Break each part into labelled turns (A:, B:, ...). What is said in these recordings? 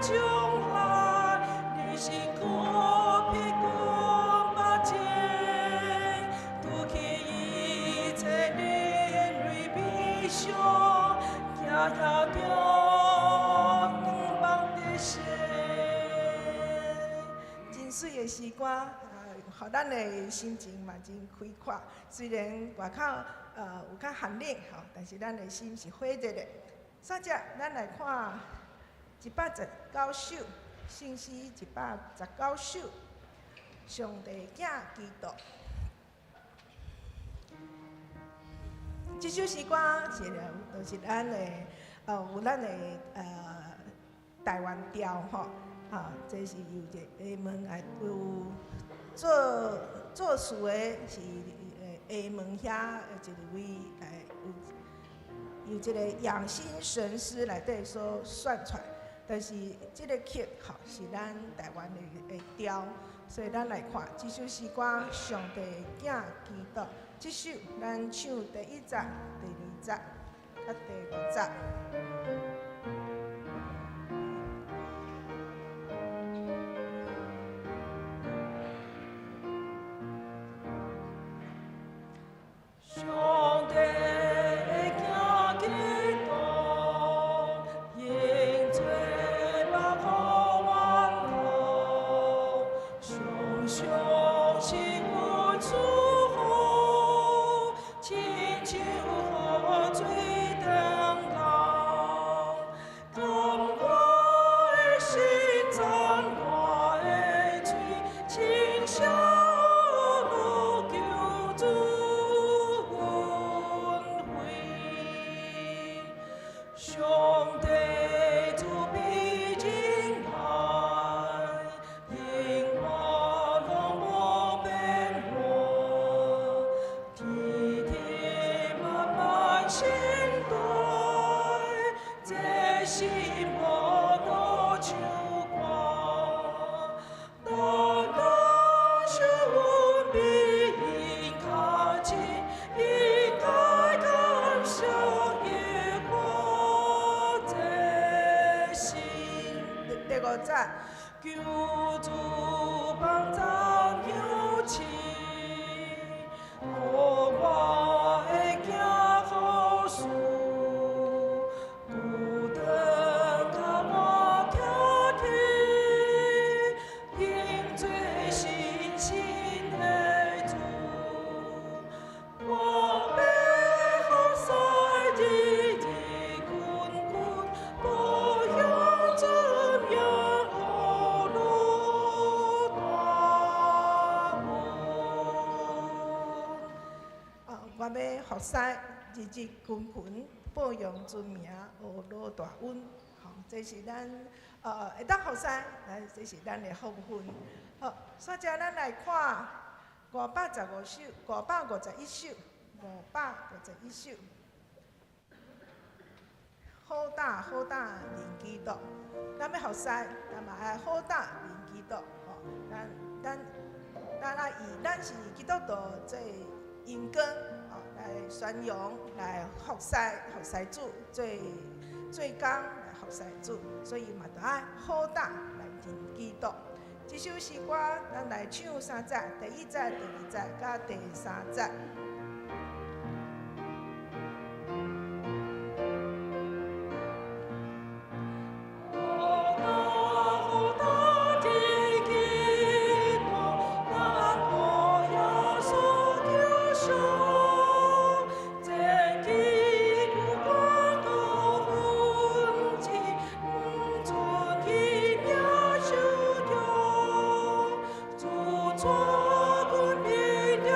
A: 将来，你是可比光目睛，拄起一切人类悲伤，行行中两梦的心。真水的诗歌，互咱的心情嘛真开阔。虽然外口有较寒冷吼，但是咱的心是火热的。煞只咱来看119首，圣诗119首，上帝囝基督。这首诗歌就是咱的有咱的台湾调吼，这是由一个厦门有作词的是厦门遐一位由这个养心神师内底所选出来，但是这个曲是咱台湾的调，所以咱来看这首诗歌《上帝囝基督》。这首咱唱第1节、第2节、第5节。上帝囝基督，因罪把苦挽回，常常是阮主护，亲像雨水长流。甘我的心，赞我的嘴，亲像路救主。上帝慈悲仁爱，因我拢无变化，天天慢慢心内，这心无路唱歌，单单是阮比因较亲，应该感谢。第5节，求主帮咱友情，互我会行好事，拄得甲我徛起，因做信心的主，我要好赛日日滚滚，保佑怎样？我要服侍，日日群群，保养尊名，学罗大恩。吼，这是咱会当服侍，这是咱的福分。好，煞只咱来看515首、551首、551首。好打好打认基督，咱要服侍，咱嘛爱好打认基督。吼，咱以咱是基督徒做因根。来宣扬，来服侍主，做工来服侍主，所以嘛，就爱好打来认基督。这首诗歌，咱来唱3节，第1节、第2节，甲第3节。做阮变了。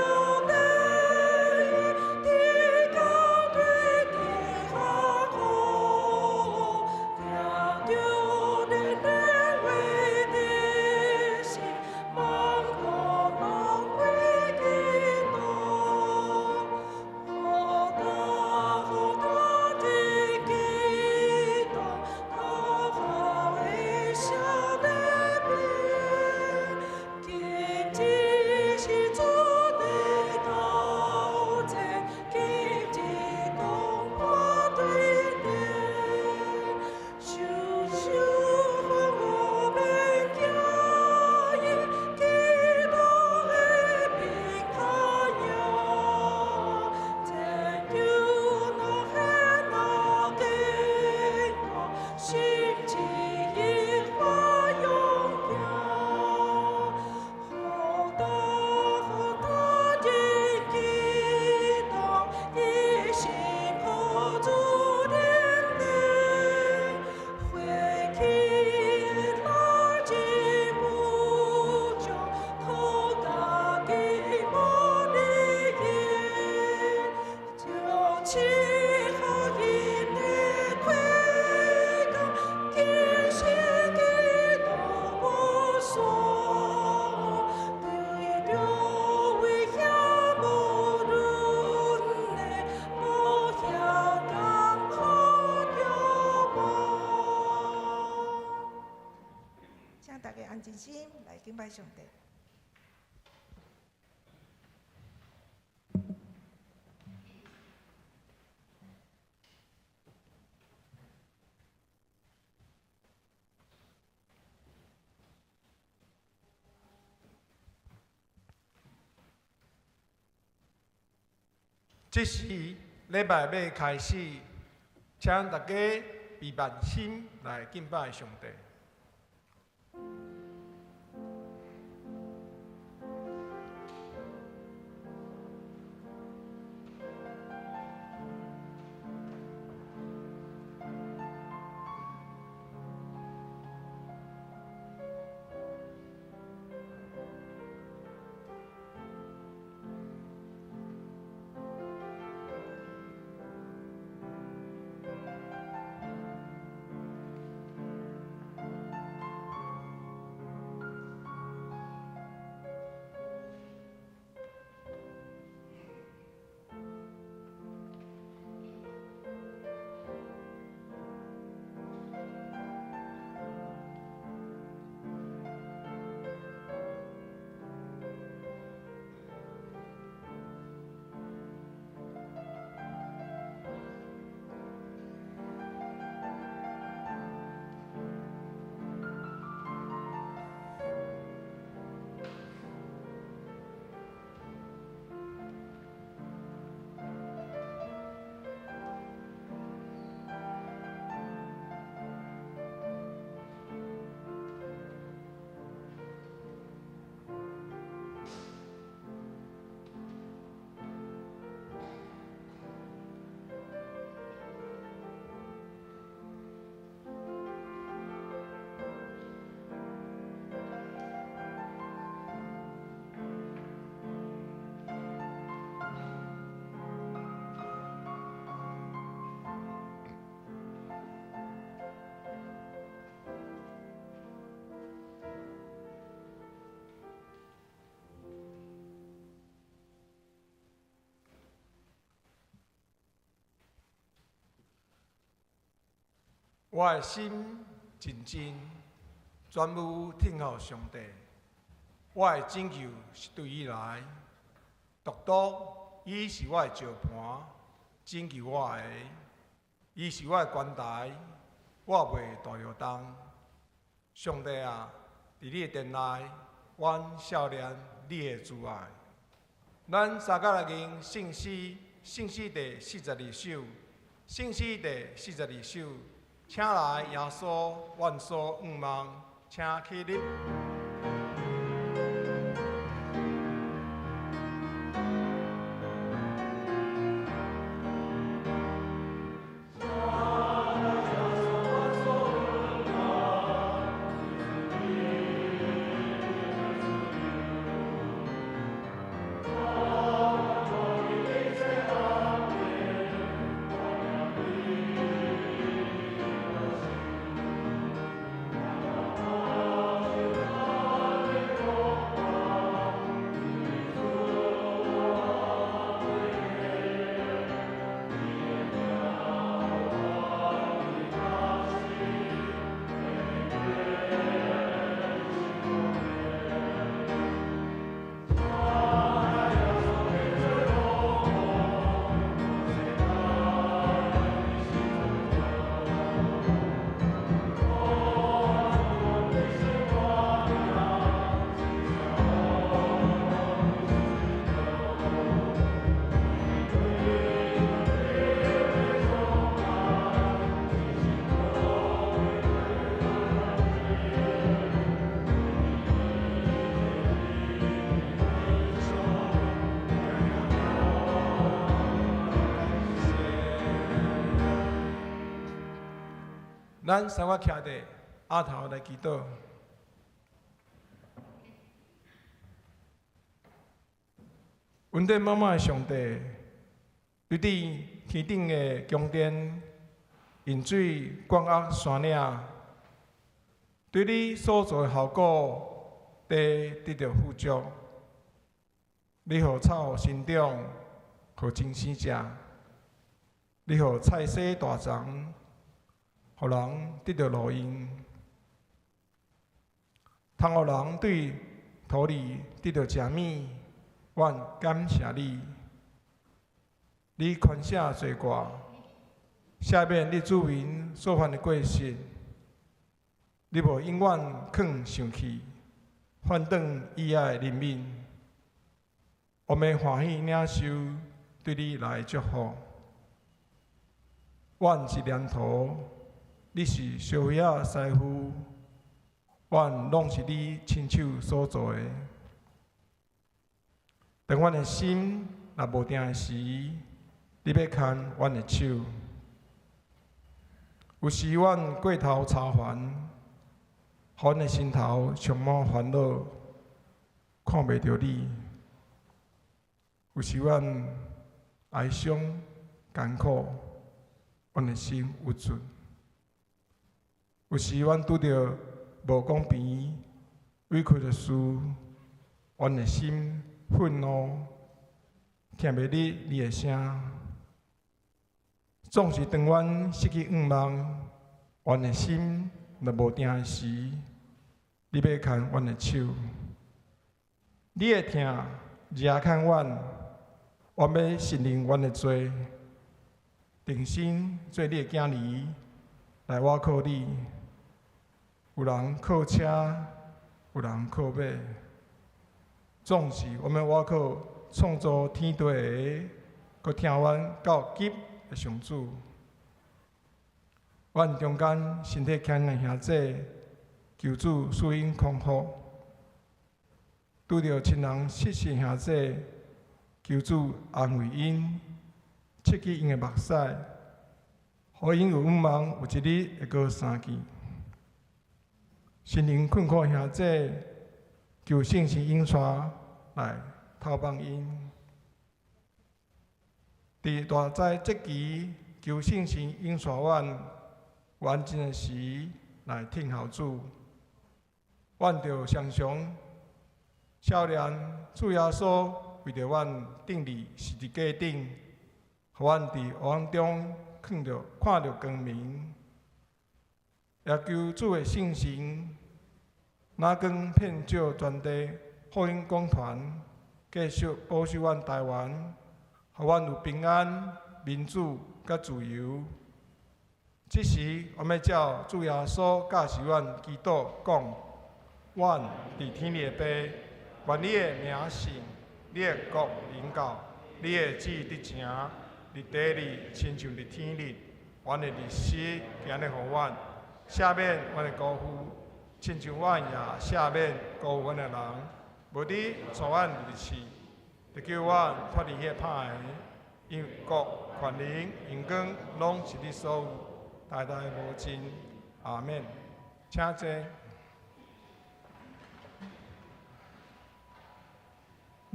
A: 大家安静心来敬拜上帝。
B: 这时礼拜要开始，请大家闭慢心来敬拜上帝。我的心真真，全部听候上帝。我的拯救是对伊来，独独伊是我的石盘，拯救我的；伊是我的关台，我袂大摇动。上帝啊，伫你的殿内，阮少年你的慈爱。咱三甲来吟圣诗，圣诗第42首，圣诗第42首。请来耶稣，万所仰望，请起立。咱三个徛伫额头来祈祷。恩典满满的上帝，对伫天顶的宫殿，引水灌压山岭，对你所做的效果，地得到富足。你互草生长，互精生食；你互菜色大长，互人得到路用。通互人对土地得到食物。愿感谢你，你宽赦罪过，赦免你子民所犯的过失。你无永远藏生气，反转以爱人民。我们欢喜领受对你来祝福。愿是念头，你是社会仔师傅，愿拢是你亲手所做的。当阮的心若无定时，你要牵阮的手。有时阮过头操烦，阮的心头充满烦恼，看袂到你。有时阮哀伤艰苦，阮的心郁卒。有时阮拄着无公平、委屈的事，阮的心愤怒，听袂入你的声。总是当阮失去愿望，阮的心若无定时，你要牵阮的手。你的听惹牵阮，阮要承认阮的罪，定心做你的囝儿，来倚靠你。有人靠车，有人靠马。总是我们倚靠创造天地的，佮听阮到极的上主。阮中间身体欠的兄弟，求主赐因康复；拄着亲人失信兄弟，求主安慰因，切去因的目屎，互因有愿望有一日会过生去。心灵困苦的兄弟，求圣神引带来透帮因。伫大灾节期，求圣神引带阮完整的时来听候主。阮着常常少年主耶稣为着阮定立十字架顶，互阮伫黑暗中看着光明。也求主的圣神哪光遍照全地，福音广传，继续保守阮台湾，互阮有平安、民主、甲自由。这时，我们照主耶稣教示阮祈祷讲：阮伫天里的爸，愿你的名圣，你的国临到，你的旨意得成，伫地里亲像伫天里。阮的日时今日互阮，赦免阮的辜负，亲像阮也赦免辜负阮的人。无你带阮入去，就叫阮脱离迄歹的，因为国、权能、荣光，拢是你所有，代代无尽。阿免。请坐。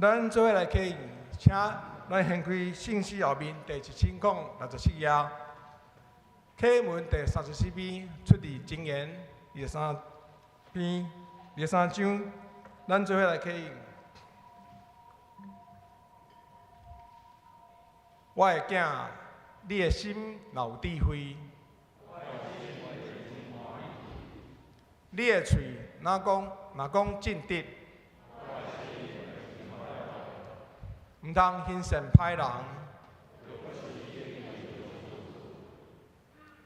B: 咱做伙来祈祷，请咱掀开信息后面第1064页，启文第34篇，出自箴言23篇23章，咱做伙来祈祷。我的囝，你的心若有智慧，你的喙若讲正直，毋通轻善歹人，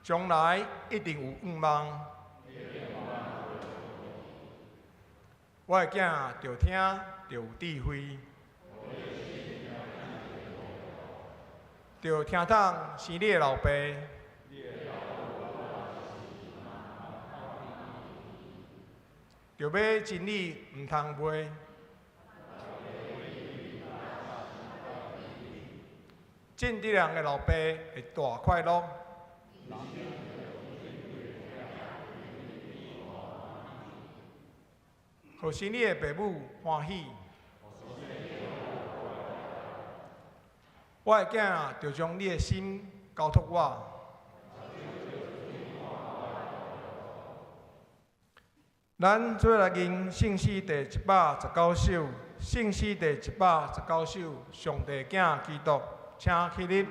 B: 将来一定有愿望。我的囝着听，着有智慧，着听筒生你的老爸。着买真理，毋通卖。正直人的老爸会大快乐。互生你的父母欢喜。我的囝就将你的心交托我。咱做来吟圣诗第119首，圣诗第119首，上帝囝基督，请起立。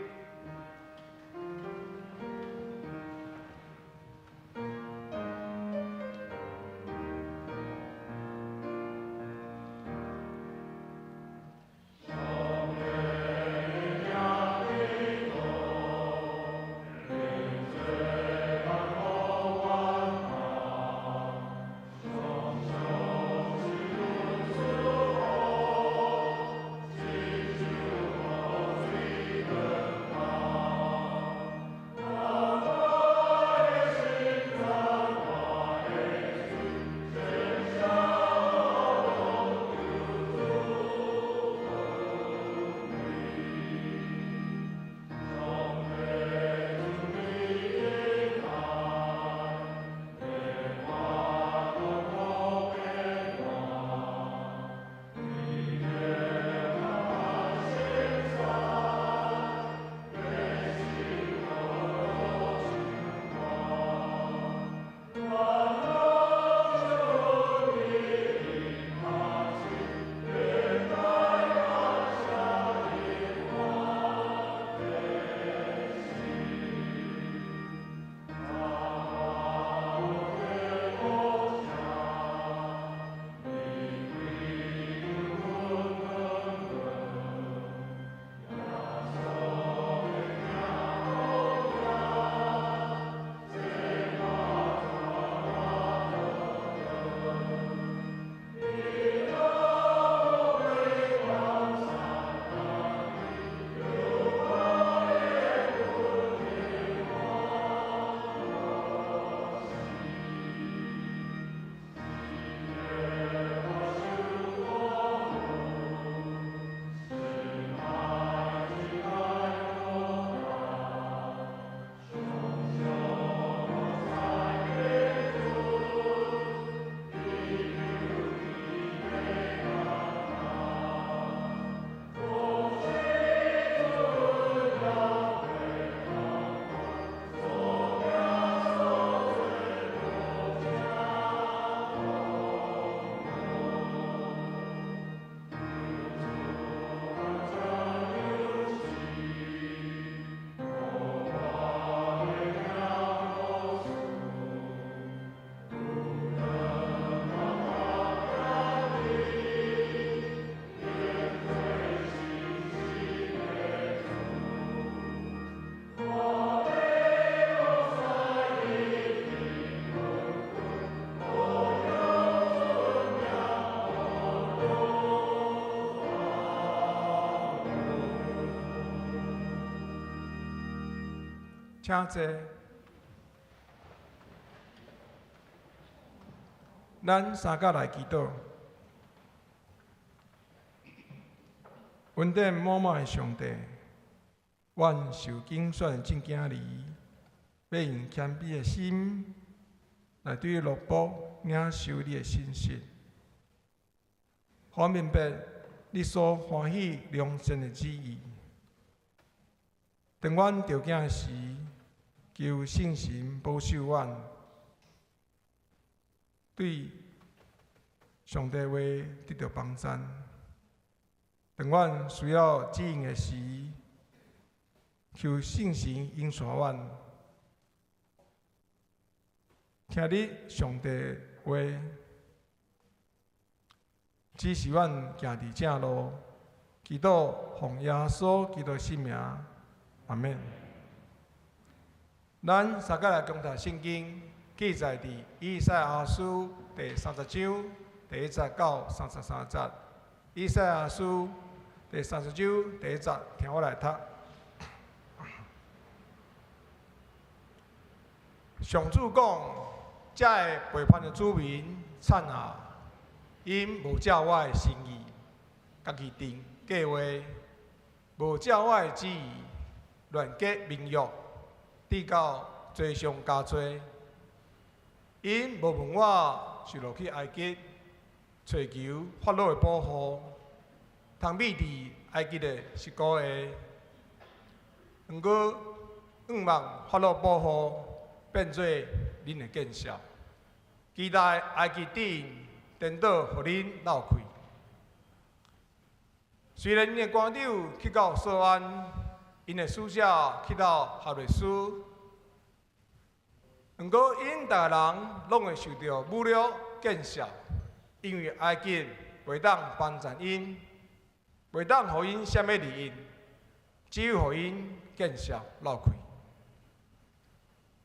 B: 请坐。咱三甲来祈祷。恩典满满的上帝，愿受拣选的正经理，要用谦卑的心来对落卜领受你的信息，好明白你所欢喜良善的旨意。当阮着囝时，求圣神保守阮，对上帝话得到帮衬。当阮需要指引的时，求圣神引带阮，听你上帝话，指示阮行伫正路。祈祷奉耶稣基督的圣名，阿免。咱三甲来共读圣经，记载伫以赛亚书第30章第1节到33节。以赛亚书第30章第1节，听我来读。上主讲：这个背叛的子民惨啊！因无照我的心意，家己定计划，无照我的旨意，乱结盟约，直到罪上加罪。因无问我是落去埃及，寻求法老的保护。通秘伫埃及的10个月，毋过望法老保护变做恁的见效，期待埃及地颠倒，互恁闹开。虽然因的官长去到索安，因的使者去到哈瑞斯，毋过因逐个人拢会受到侮辱见笑，因为埃及袂当帮助因，袂当互因啥物利益，只有互因见笑闹开。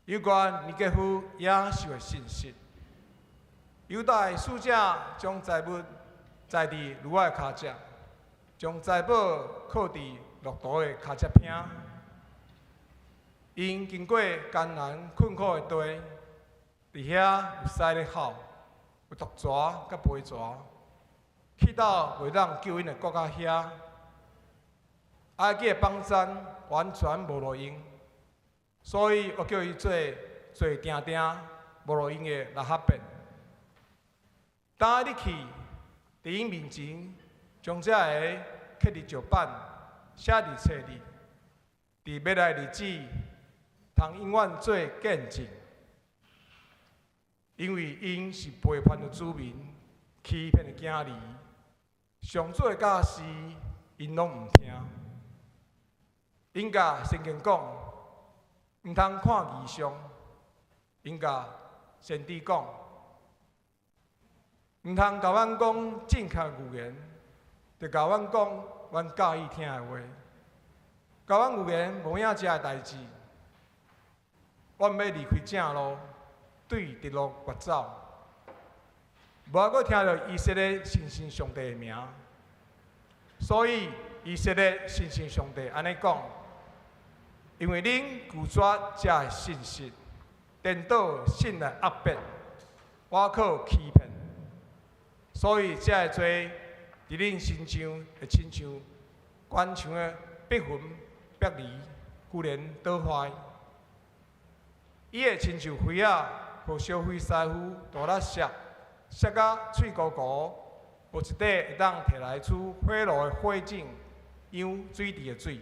B: 有关尼基夫也是个信息，犹大的使者将财物载伫驴仔的骹只，将财宝靠伫骆驼的骹只拼。因经过艰难困苦的地，伫遐有狮咧吼，有毒蛇甲肥蛇，去到袂当救因的国家遐。埃及的帮山完全无路用，所以我叫伊做定定无路用的拉哈贝。当你去伫因面前，将这个刻伫石板，写伫册里，伫未来日子，通永远做见证。因为因是背叛的子民，欺骗的囝儿，上主的教示，因拢毋听。因甲圣经讲，毋通看异象；因甲先知讲，毋通甲阮讲正确语言，着甲阮讲阮介意听的话。甲阮语言无影遮的代志，阮要离开正路，对直路越走。无还阁听到以色列信心上帝的名，所以以色列信心上帝安尼讲。因为恁拒绝这个信息，颠倒信来压迫，我靠欺骗，所以才会做伫恁身上会亲像官场的逼魂逼离，居然倒坏。伊会亲像灰仔，互烧灰师傅大力烧，烧甲脆糊糊，无一块会当摕来出火炉的火种，养水池的水。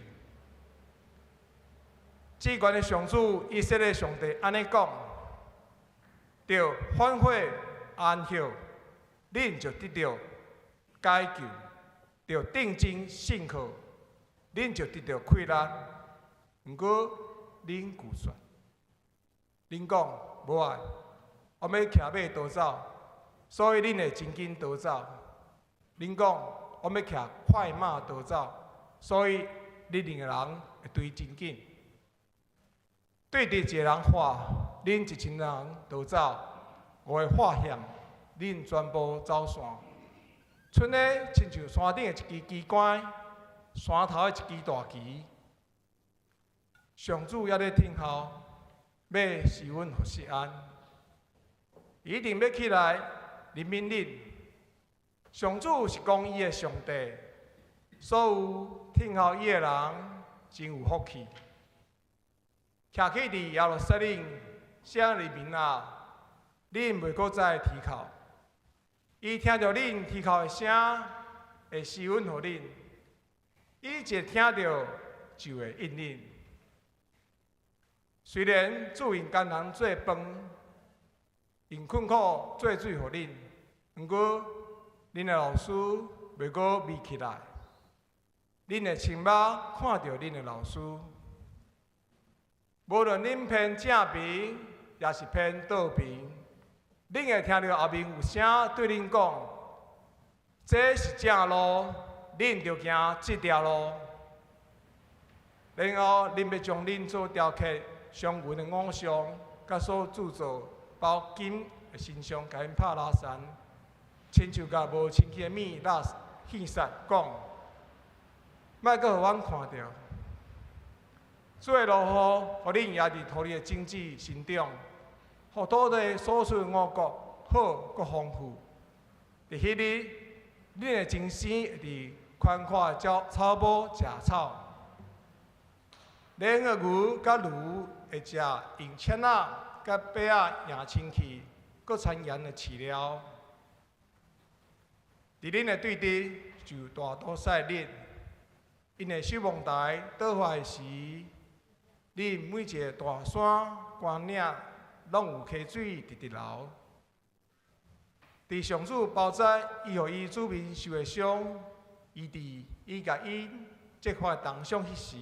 B: 至关的上主以色列上帝安尼讲：，着反悔安息，恁就得到解救；着定睛信靠，恁就得到快乐。毋过恁拒绝，恁讲无爱，我要骑马逃走，所以恁会真紧逃走。恁讲我要骑快马逃走，所以恁两个人会追真紧。对伫一个人话，恁1,000人逃走；我会化险，恁全部走散。剩的亲像山顶的一支旗杆，山头的一支大旗。上主还咧听候，要使阮互适安，伊一定要起来怜悯恁。上主是公义的上帝，所有听候伊的人真有福气。徛起伫耶路撒冷，圣人民啊，恁袂阁再啼哭。伊听着恁啼哭的声，会施恩互恁；伊一听着就会应恁。虽然主因艰难做饭，因困苦做水互恁，毋过恁的老师袂阁微起来。恁的亲目看着恁的老师。无论恁偏正边，也是偏倒边，恁会听到后面有声对恁讲：“这是正路，恁着行这条路。”然后恁要将恁所雕刻上云的偶像，甲所制造包金的神像，甲因拍拉山，亲像甲无清气的米拉献撒，讲：“莫阁互阮看到。”做落雨，互恁也伫土地的经济成长，互土地所属五谷好阁丰富。伫迄日，恁的精生会伫宽阔的草坡食草，连个牛甲驴会食用签仔甲白仔养清气，阁产盐的饲料。伫恁的对峙就大多赛日，因的守望台倒坏的时，恁每一个大山、关岭拢有溪水直直流。伫上主包载伊互伊子民受的伤，伊伫伊甲因揭发动伤迄时，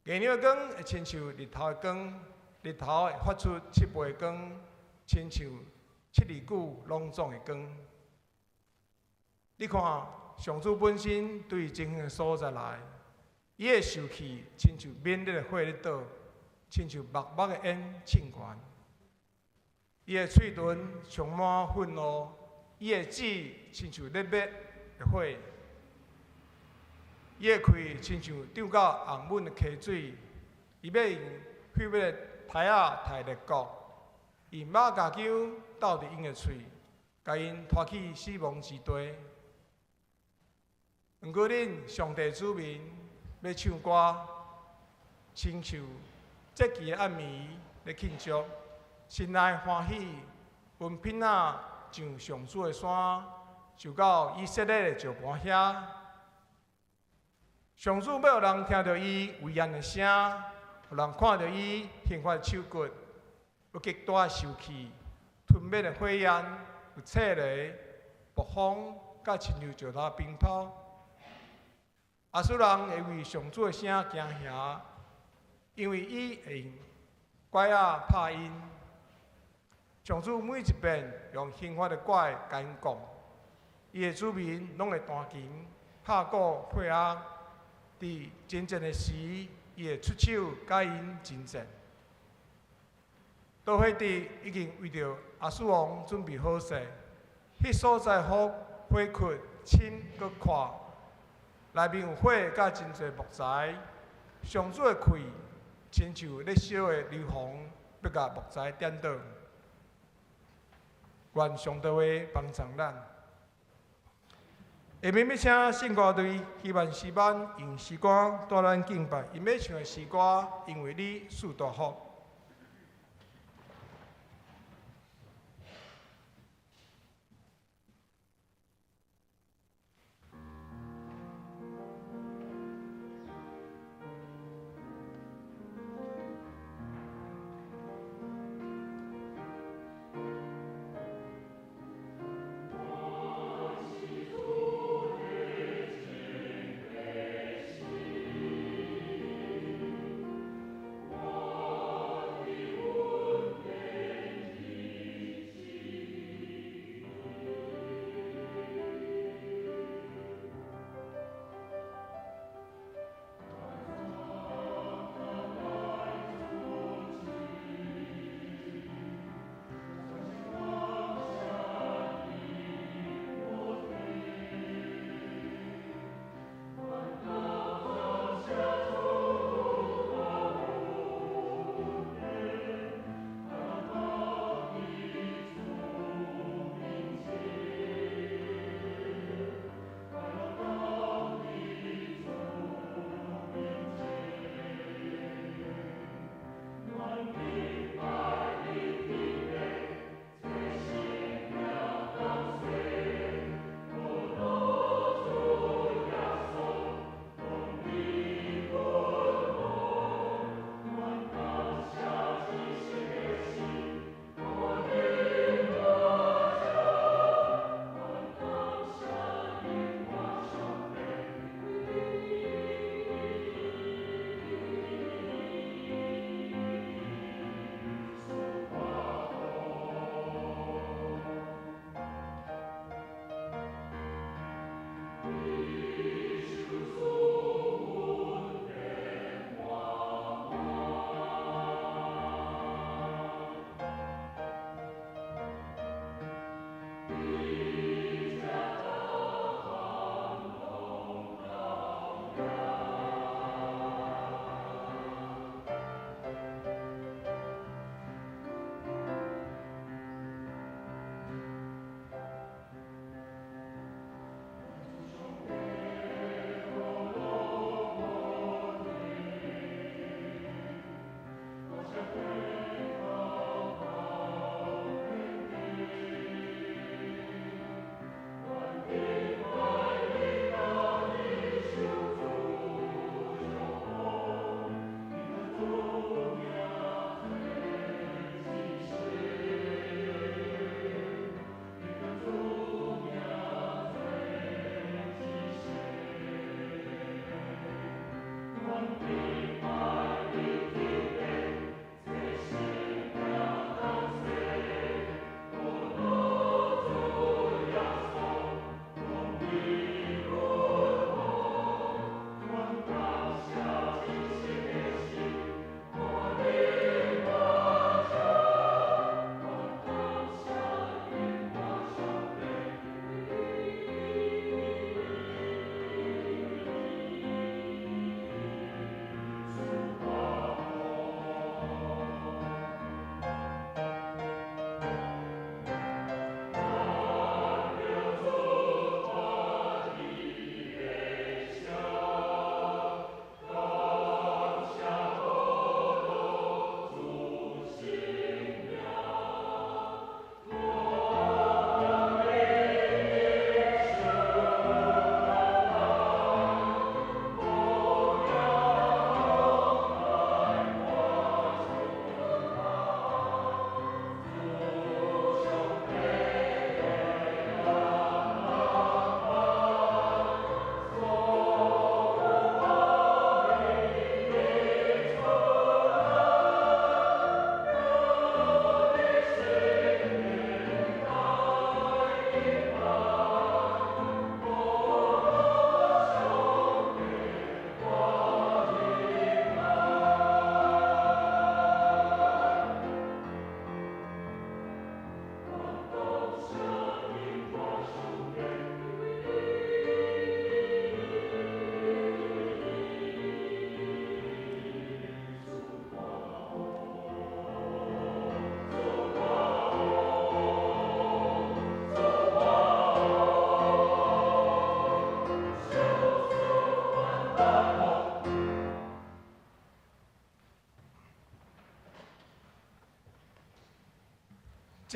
B: 月亮的光会亲像日头的光，日头会发出7倍的光，亲像7日久隆重的光。你看，上主本身对前远的所在来，伊的受气亲像猛烈的火咧倒，亲像目目的烟沁悬。伊的喙唇充满愤怒，伊的指亲像烈烈的火，伊的喙亲像涨到红吻的溪水，伊要用血灭的台仔刣列国，用马甲球斗伫因的喙，甲因拖去死亡之地。毋过恁上帝子民要唱歌，亲像节期的暗暝咧庆祝。心内欢喜，分品仔上上主的山，就到以色列的石盘遐。上主要有人听到伊威严的声，有人看到伊幸发的手骨，有极大的受气，吞灭的火焰，有彻雷、暴风，甲亲像石头冰雹。亚述人会为上主的声惊吓，因为伊会用拐仔拍因。上主每一遍用刑罚的拐甲因讲，伊的子民拢会弹琴、拍鼓、配乐。伫真正的时，伊会出手甲因争战。到迄地已经为着亚述王准备好势，迄所在火窟深搁阔，内面有火甲真侪木材。上主的气亲像咧烧的硫磺，要甲木材点倒。愿上帝话帮助咱。下面要请圣歌队希望诗班用诗歌带咱敬拜，因要唱的诗歌，因为你赐大福。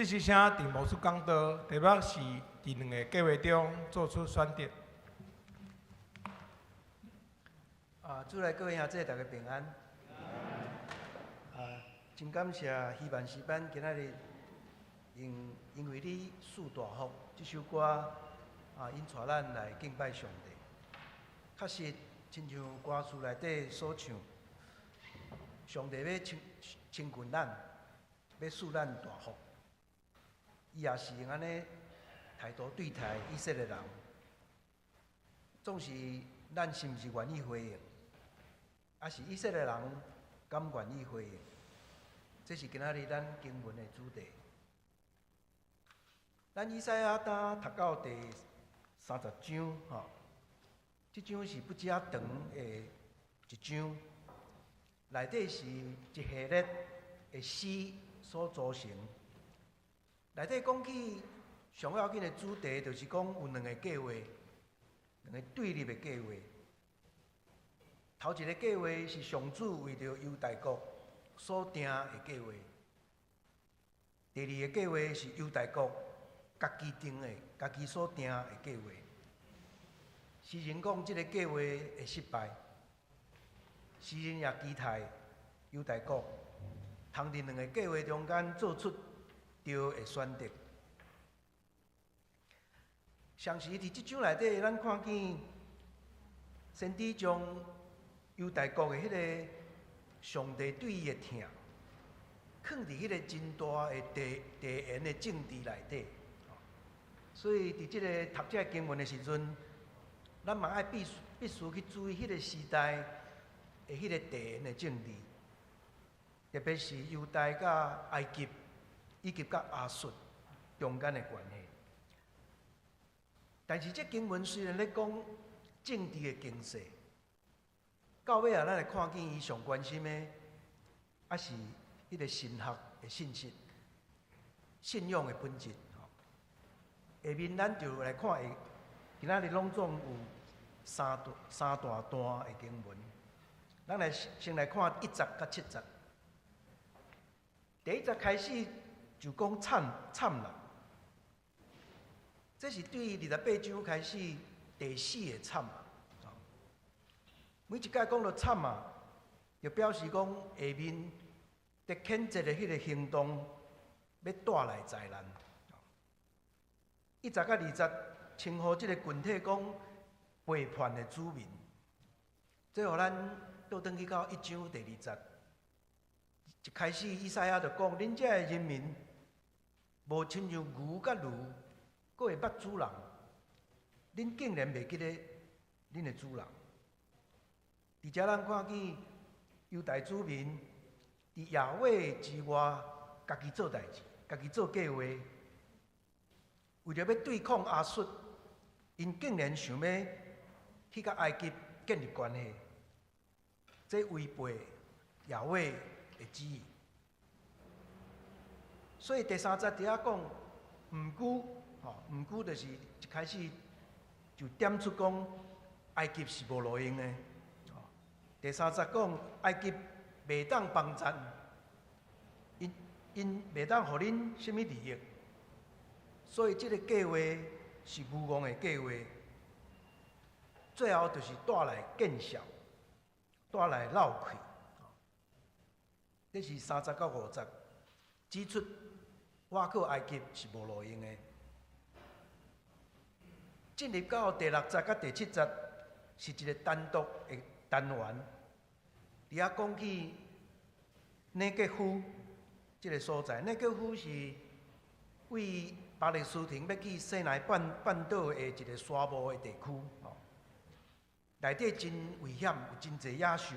B: 这是啥？伫魔术讲道，特别是伫两个计划中做出选择。
C: 主内各位兄弟，大家平安。真感谢希望诗班今仔日因为你赐大福，这首歌因带咱来敬拜上帝。确实，亲像歌词内底所唱，上帝要亲近咱，要赐咱大福。伊也是用安尼态度对待以色列人，总是咱是毋是愿意回应，还是以色列人敢愿意回应？这是今仔日咱经文的主题。咱以赛亚单读到第30章，这章是不只长的一章，内底是一系列的诗所组成。内底讲起上要紧的主题，就是讲有两个计划，两个对立的计划。头一个计划是上主为着犹大国所定的计划，第二个计划是犹大国家己定的、家己所定的计划。诗人讲这个计划会失败，诗人也期待犹大国通伫两个计划中间做出对的选择。上时伫即章内底，咱看见先知将犹大国的迄个上帝对伊的疼，藏伫迄个真大的地缘的政治内底。所以伫即个读这经文的时阵，咱嘛爱必须去注意迄个时代的迄个地缘的政治，特别是犹大甲埃及以及甲亚述中间的关系。但是这经文虽然咧讲政治的经济，到尾啊，咱来看见伊上关心的，还是迄个神学的信息、信仰的本质。下面咱就来看今仔日拢总有三大段的经文。咱来先来看1节到7节。第1节开始就讲惨难，这是对28章开始第4个惨啊。每一届讲到惨啊，就表示讲下面伫谴责的迄个行动要带来灾难。1节到2节称呼这个群体讲背叛的子民，最后咱倒转去到1章第2节，一开始以赛亚就讲：恁遮的人民无亲像牛甲驴，阁会捌主人，恁竟然袂记得恁的主人。伫遮咱看见犹大子民伫耶和华之外，家己做代志，家己做计划。为着要对抗亚述，因竟然想要去甲埃及建立关系，这违背耶和华的旨意。所以第3节伫遐讲，毋久就是一开始就点出讲埃及是无路用的。第3节讲埃及袂当帮衬，因袂当互恁什么利益。所以，这个计划是愚妄的计划，最后就是带来见效，带来闹气。这是3节到5节指出，我靠埃及是无路用的。进入到第6节到第7节，是一个单独的单元，伫遐讲起内吉夫这个所在。内吉夫是为巴勒斯坦要去西奈半岛的一个沙漠的地区，内底真危险，有真侪野兽。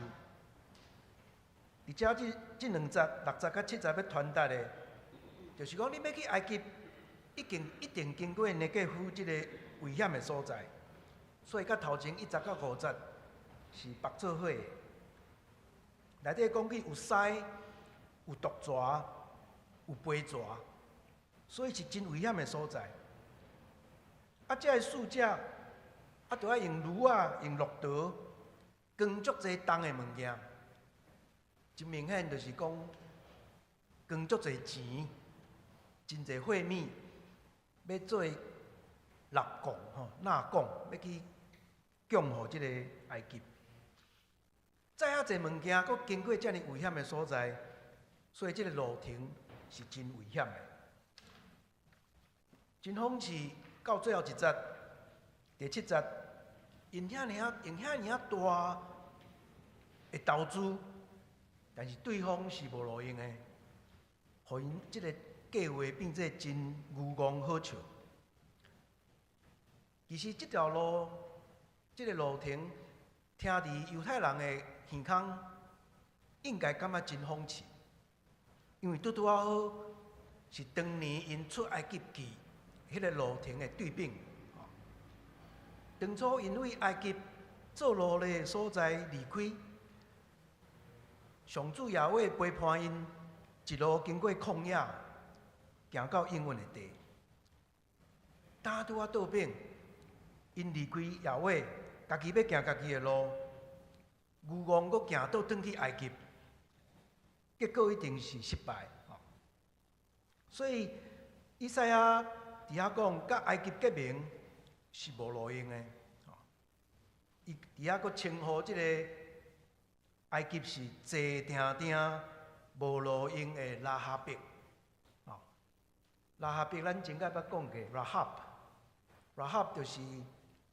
C: 而且这2节6节到7节要传达的，就是讲你要去埃及，一定经过内吉夫这个危险的所在。所以，甲头前1节到5节是绑做伙的。内底讲起有狮、有毒蛇、有飞蛇。所以是真危险的所在。这个使者就要用驴用骆驼，扛足侪重的物件。真明显就是讲，扛足侪钱，真侪会面，要做纳贡纳贡，要去供互即个埃及。再遐侪物件，阁经过遮尔危险的所在，所以即个路程是真危险的。真讽刺，到最后一节，第7节，用遐尔大的投资，但是对方是无路用的，互因即个计划变做真愚戆好笑。其实即条路，即个路程，听伫犹太人的耳孔，应该感觉真讽刺，因为拄好是当年因出埃及记迄个路程的对比。当初因为埃及做奴隶的所在离开，上主耶和华陪伴因一路经过旷野，行到应允的地。拄倒边，因离开耶和华，家己要行家己的路，愚戆阁行倒转去埃及，结果一定是失败。所以以赛亚伫遐讲，甲埃及结盟是无路用的。伊伫遐阁称呼即个埃及是坐定定无路用的拉哈伯。拉哈伯咱前解捌讲过 ，Rahab 就是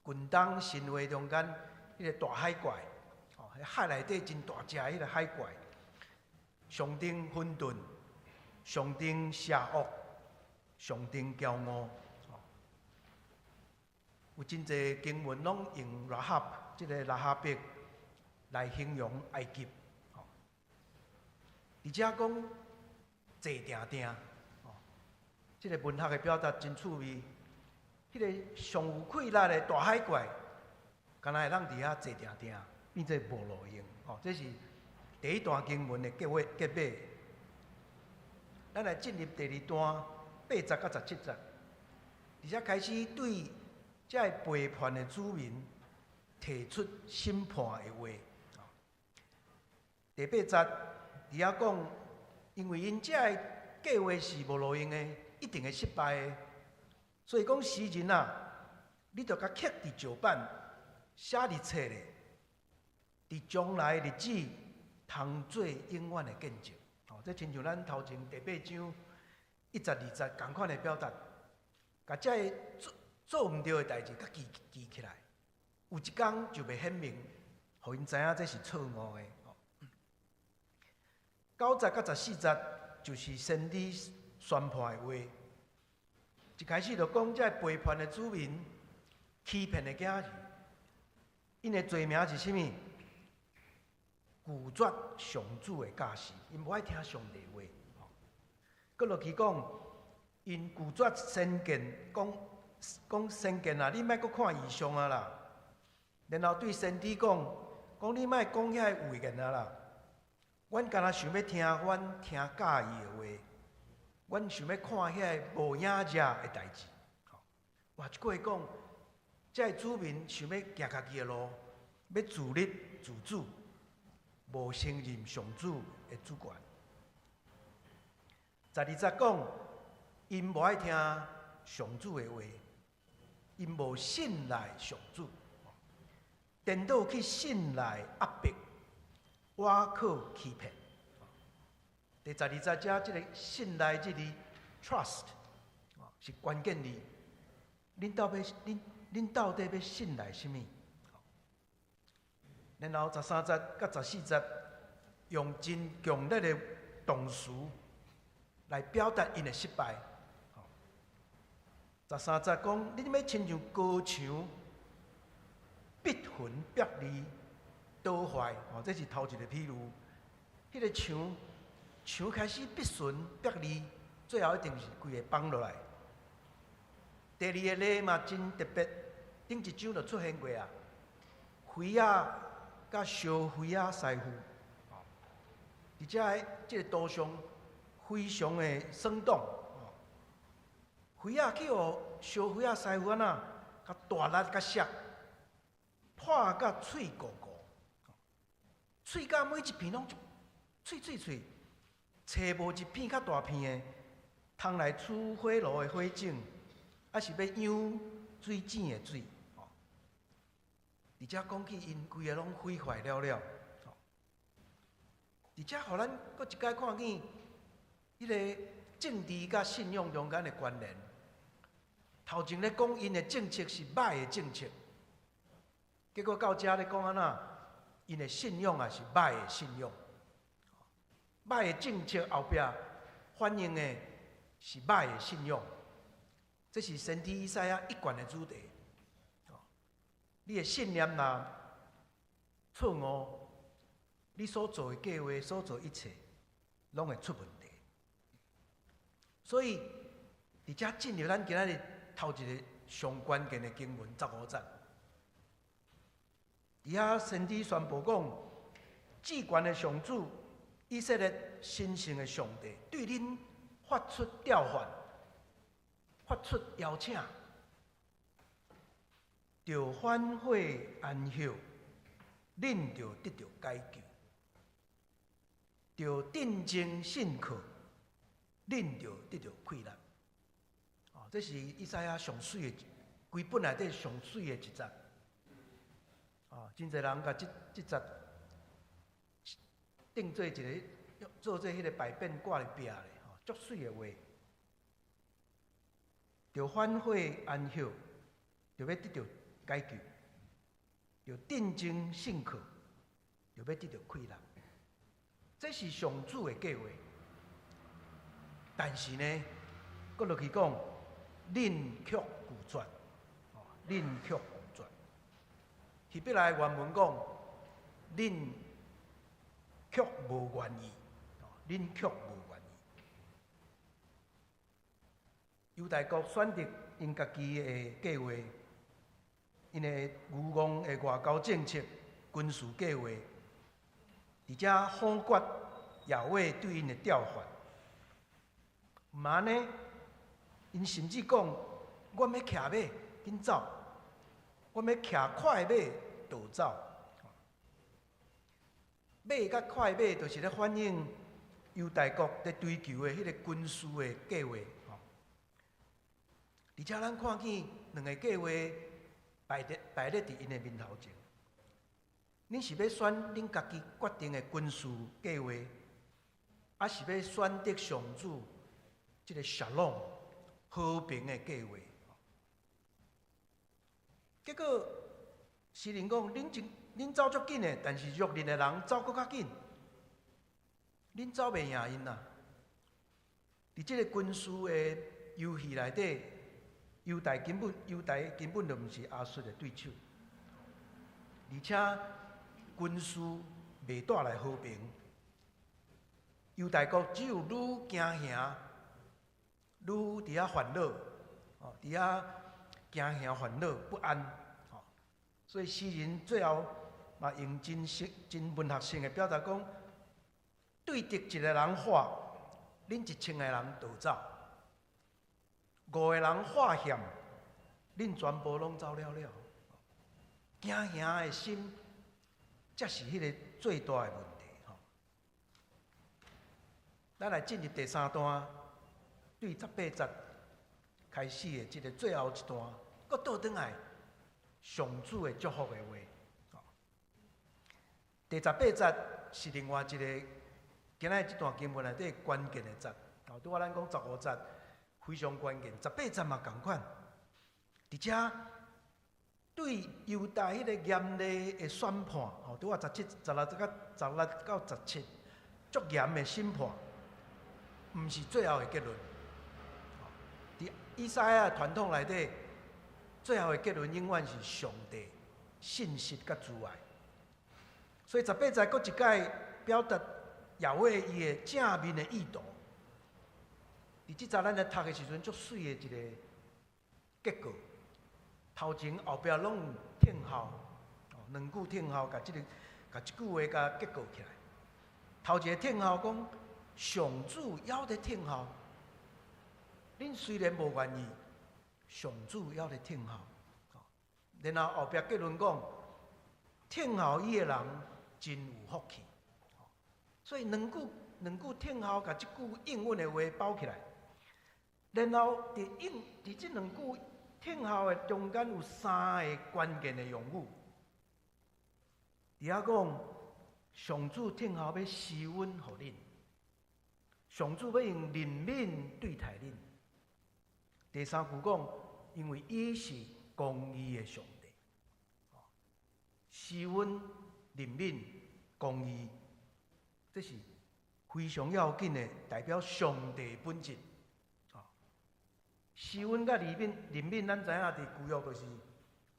C: 近东神话中间迄个大海怪，海内底真大只迄个海怪，上顶混沌，上顶邪恶，上顶骄傲。有真侪经文拢用 Rahab 即个拉哈伯来形容埃及，而且讲坐定定，即个文学的表达真趣味。迄个上有气力的大海怪，敢若会当伫遐坐定定，变做无路用。这是第一段经文的结尾。咱来进入第2段8节到17节，而且开始对这背叛的子民提出审判的话。第8节伫遐讲，因为因这计划是无路用的，一定会失败的。所以讲，诗人啊，你着甲刻伫石板，写伫册咧，伫将来的日子，通做永远的见证。这亲像咱头前第8章1节2节同款的表达，甲这做唔对的代志，甲记起来，有一天就袂显明，互因知影这是错误的。9节到14节就是先知宣判的话。一开始就讲，这背叛的子民、欺骗的囝儿，因的罪名是啥物？拒绝上主的教示，因无爱听上帝的话。搁落去讲，因拒绝先见，讲先见啊，你莫搁看异象啊啦。然后对先知讲你莫讲遐个预言啊啦。阮敢若想要听阮听教义的话。阮想要看遐无影者的代志，哇！一句话讲，这子民想要行家己的路，要自立自主，无承认上主的主权。12节讲，因无爱听上主的话，因无信赖上主，颠倒去信赖压迫，倚靠欺骗。第12节遮即个信赖即字 trust 是关键字。恁到底要信赖什么？然后13节到14节用真强烈的动词来表达因的失败。13节讲，恁要亲像高墙，必分别离，倒坏。这是头一个譬如，迄个墙开始必顺别离，最后一定是规个崩落来。第二个例嘛真特别，顶一章就出现过啊，灰仔甲烧灰仔师傅，而且即个图上非常的生动。灰仔去互烧灰仔师傅安那，甲大力甲削，破甲脆糊糊，脆甲每一片拢脆，找无一片较大片的，通来取火炉的火种，还是要养水井的水。而且讲起因规个拢毁坏了了。而且，互咱搁一摆看见迄个政治甲信仰中间的关联。头前咧讲因的政策是歹的政策，结果到遮咧讲安那，因的信仰也是歹的信仰。歹的政策后壁反映的是歹的信仰，这是先知以赛亚一贯的主题。你的信念若错误，你所做的计划、所做一切，拢会出问题。所以，伫遮进入咱今仔日头一个上关键的经文15节，伫遐先知宣布讲，至高的上主以色列神圣的上帝对恁发出召唤，发出邀请，着反悔安息，恁着得到解救；着定睛信靠，恁着得到快乐。这是以赛亚上水的，规本内底上水的一节。真侪人甲这节定做一个，做做迄个牌匾挂咧壁咧，足水的话。着反悔安息，着要得到解救；着定睛信靠，着要得到快乐。这是上主的计划。但是呢，搁落去讲。恁却拒绝，恁却拒绝。希伯来原文讲，恁却无愿意，恁却无愿意。犹大国选择因家己的计划，因的愚妄的外交政策、军事计划，而且反决亚伟对因的调换。毋安呢？因甚至讲，我要骑马紧走，我要骑快马逃走。马甲快马就是咧反映犹大国咧追求的迄个军事的计划。而且咱看见两个计划摆咧伫因的面头前，恁是要选恁家己决定的军事计划，还是要选择上主即个shalom？和平的计划，结果诗人讲：恁走足紧的，但是约人的人走搁较紧，恁走袂赢因啦。伫这个军事的游戏内底，犹大根本就毋是亚述的对手，而且军事袂带来和平，犹大国只有愈惊吓。愈伫遐烦恼，伫遐惊吓烦恼不安，所以诗人最后嘛用真文学性的表达讲，对敌一个人话，恁1000个人逃走；5个人话险，恁全部拢走了了。惊吓的心，才是迄个最大的问题。咱来进入第3段。对18节开始的这个最后一段，搁倒转来上主的祝福的话。第18节是另外一个今仔这段经文内底关键的节。拄仔咱讲15节非常关键，18节嘛同款。而且对犹大迄个严厉的审判，拄仔16到17，足严的审判，毋是最后的结论。以赛亚传统内底，最后的结论永远是上帝信实甲慈爱。所以18节搁一解表达亚伟伊的正面的意图。伫即节咱来读的时阵，足水的一个结果。头前后壁拢听候，两句听候，甲即句话甲结果起来。头一个听候讲，上主还在听候。恁虽然无愿意，上主还在听候。然后后壁结论讲，听候伊的人真有福气。所以两句听候，甲即句应允的话包起来。然后伫即两句听候的中间有三个关键的用语，伫遐讲上主听候要施恩互恁，上主要用怜悯对待恁。第三句讲，因为伊是公义的上帝，施恩、怜悯、公义，这是非常要紧的，代表上帝本质。施恩甲怜悯，咱知影伫旧约就是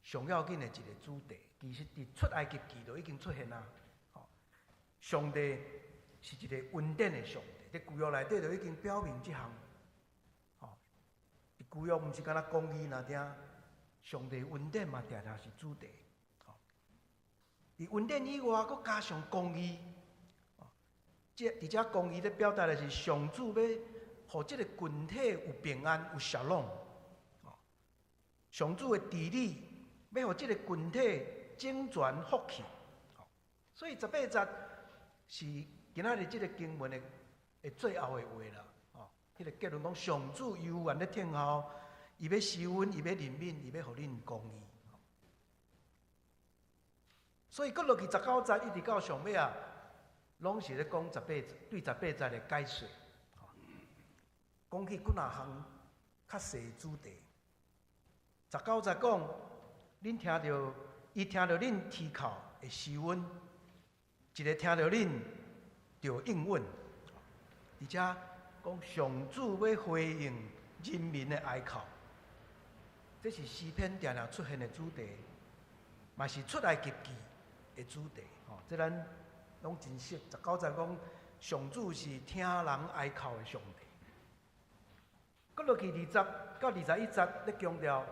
C: 上要紧的一个主题。其实伫出埃及记就已经出现啦。上帝是一个恩典的上帝，伫旧约内底就已经表明这项。伫旧约毋是干那公义那点，上帝恩典嘛常常是主题。伫恩典以外，佫加上公义。伫遮公义咧表达的是上主要互即个群体有平安、有笑容。上主的治理要互即个群体整全福气。所以18节是今仔日即个经文的最后的话啦。迄个结论讲，上主悠远咧听候，伊要施恩，伊要怜悯，伊要互恁公义。所以，搁落去19节一直到上尾啊，拢是咧讲对18节的解说。讲起几若项较细的主题。19节讲，恁听到伊听到恁啼哭的施恩，一个听到恁就应允，而且讲上主要回应人民的哀哭，这是诗篇常常出现的主题，嘛是出埃及记的主题。这咱拢真熟。19节讲，上主是听人哀哭的上帝。搁落去20到21节，咧强调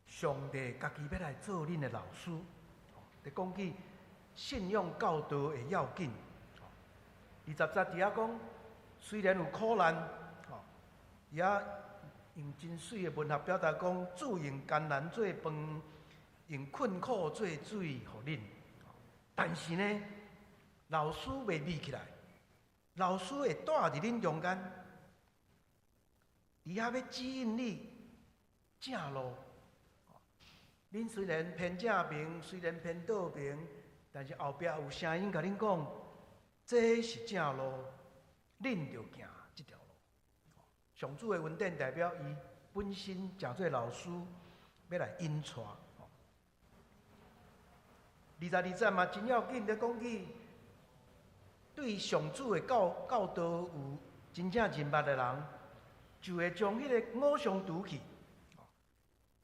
C: 上帝家己要来做恁的老师，咧讲起信仰教导的要紧。20节伫遐讲，虽然有苦难，也用真水的文学表达讲，主用艰难做饭，用困苦做水互恁。但是呢，老师袂眯起来，老师会带伫恁中间。伊遐要指引你正路，恁虽然偏正面，虽然偏倒面，但是后壁有声音甲恁讲，这是正路，恁就行这条路。上主的恩典代表伊本身诚做老师，要来引带。22节嘛真要紧，咧讲起对上主的教导有真正认捌的人。就会将迄个偶像除去，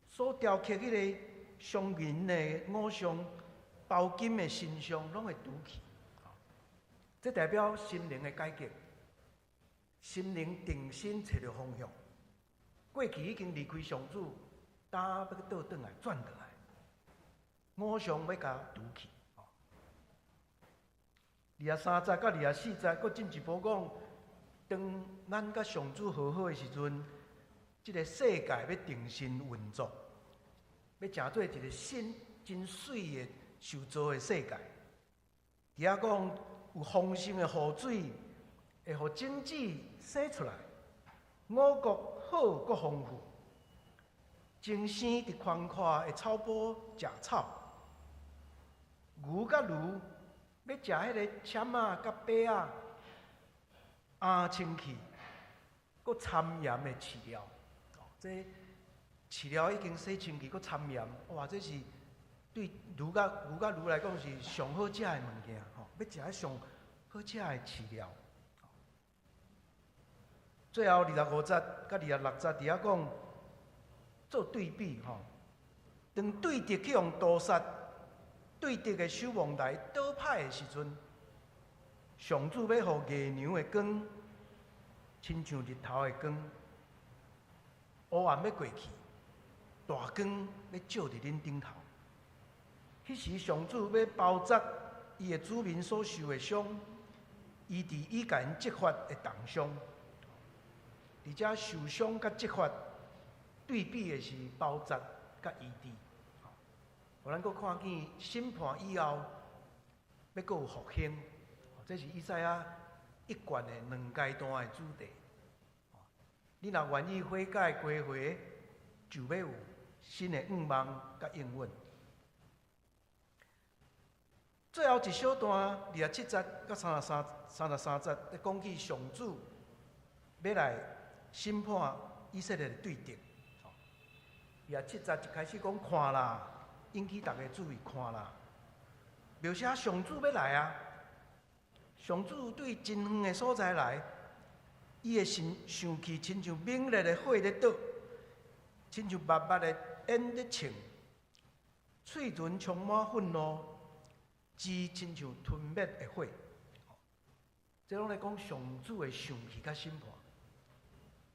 C: 所雕刻迄个上银的偶像、包金的神像，拢会除去。这代表心灵的改革，心灵定心找到方向。过去已经离开上主，要倒转来、转转来，偶像要甲除去。23节到24节，佫进一步讲。当咱甲上主和好的时阵，这个世界要重新运作，要成做一个新真水的受造的世界。而遐讲有丰盛的雨水，会互种子生出来，五谷好佮丰富，精生伫宽阔的草坡食草，牛甲驴要食迄个签仔甲粿仔。清气，佮参盐的饲料，这饲料已经洗清气，佮参盐，哇！这是对牛甲驴来讲是上好食的物件，要食上好食的饲料。最后25节甲26节，伫遐讲做对比，当对敌去用刀杀，对敌的守望台倒歹的时阵。上主要互月娘的光，亲像日头的光，黑暗要过去，大光要照伫恁顶头。迄时上主要包扎伊的子民所受的伤，医治伊甲因责罚的重伤。而且受伤甲责罚对比的是包扎甲医治。互咱阁看见审判以后，要阁有复兴。这是以赛亚一贯的2阶段的主题。你若愿意悔改归回，就要有新的愿望甲应允。最后一小段27节到33节，咧讲起上主要来审判以色列的对敌。27节就开始讲看啦，引起大家注意看啦。描写上主要来啊，上主对真远的所在来，伊的生气亲像猛烈的火咧倒，亲像密密的烟咧冲，嘴唇充满愤怒，舌亲像吞灭的火。这拢来讲上主的生气甲审判，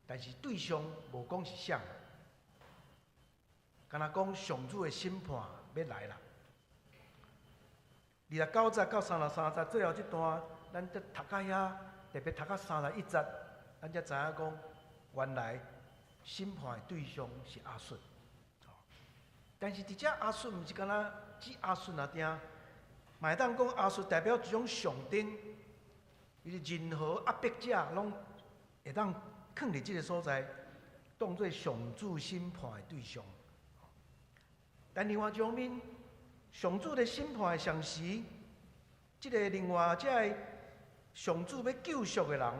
C: 但是对象无讲是啥，敢若讲上主的审判要来啦。29节到33节最后这段，咱则读到遐，特别读到31节，咱才知影讲，原来审判的对象是亚述。但是伫遮亚述毋是敢若指亚述啊定，嘛会当讲亚述代表一种象征，就是任何压迫者拢会当囥伫即个所在，当作上主审判的对象。但另外一方面，上主的审判的上时，即个另外即个上主要救赎的人，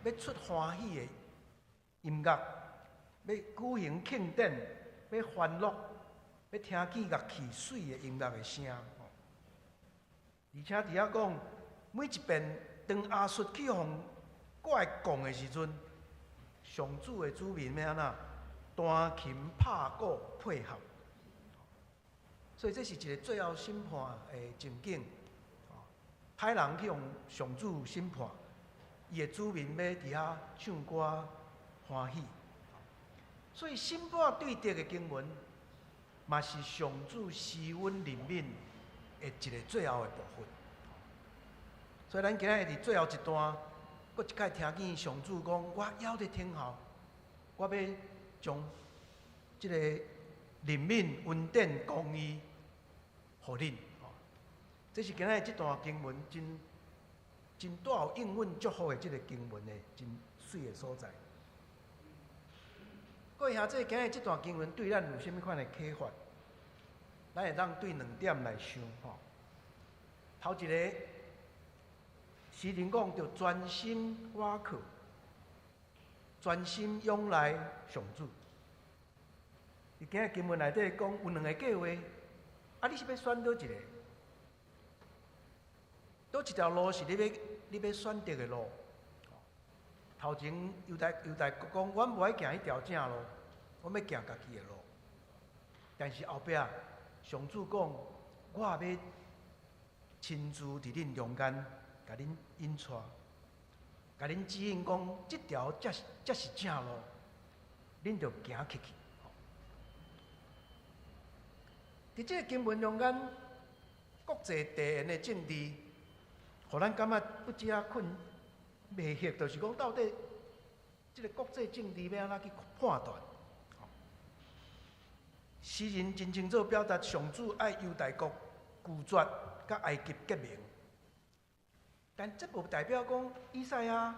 C: 要出欢喜的音乐，要举行庆典，要欢乐，要听见乐器水的音乐的声。而且伫遐讲，每一遍当亚述去互我讲的时阵，上主的子民要安怎弹琴拍鼓配合。所以这是一个最后审判的情景，歹人去用上主审判，伊的子民要伫遐唱歌欢喜。所以审判对敌的经文，嘛是上主施恩怜悯的一个最后的部分。所以咱今日伫最后一段，搁一摆听见上主讲：我还伫听候，我要将这个怜悯、恩典、公义，互恁。这是今日这段经文真带有应允祝福的这个经文的真水的所在。各位兄弟，今日这段经文对咱有甚物款的启发？咱会当对2点来想吼。头一个，诗人讲着专心倚靠，专心仰赖上主。伫今日经文内底讲有2个计划，你是要选倒一个？倒一条路是你要选择的路？头前犹大国讲，阮无爱行迄条正路，阮要行家己的路。但是后壁上主讲，我也要亲自伫恁中间，甲恁引带，甲恁指引讲，即条才是正路，恁着行去。伫即个经文中间，国际地缘的政治，互咱感觉不只困袂晓，就是讲到底，即个国际政治要安怎去判断？诗人真清楚表达上主爱犹大国拒绝甲埃及结盟，但这无代表讲以赛亚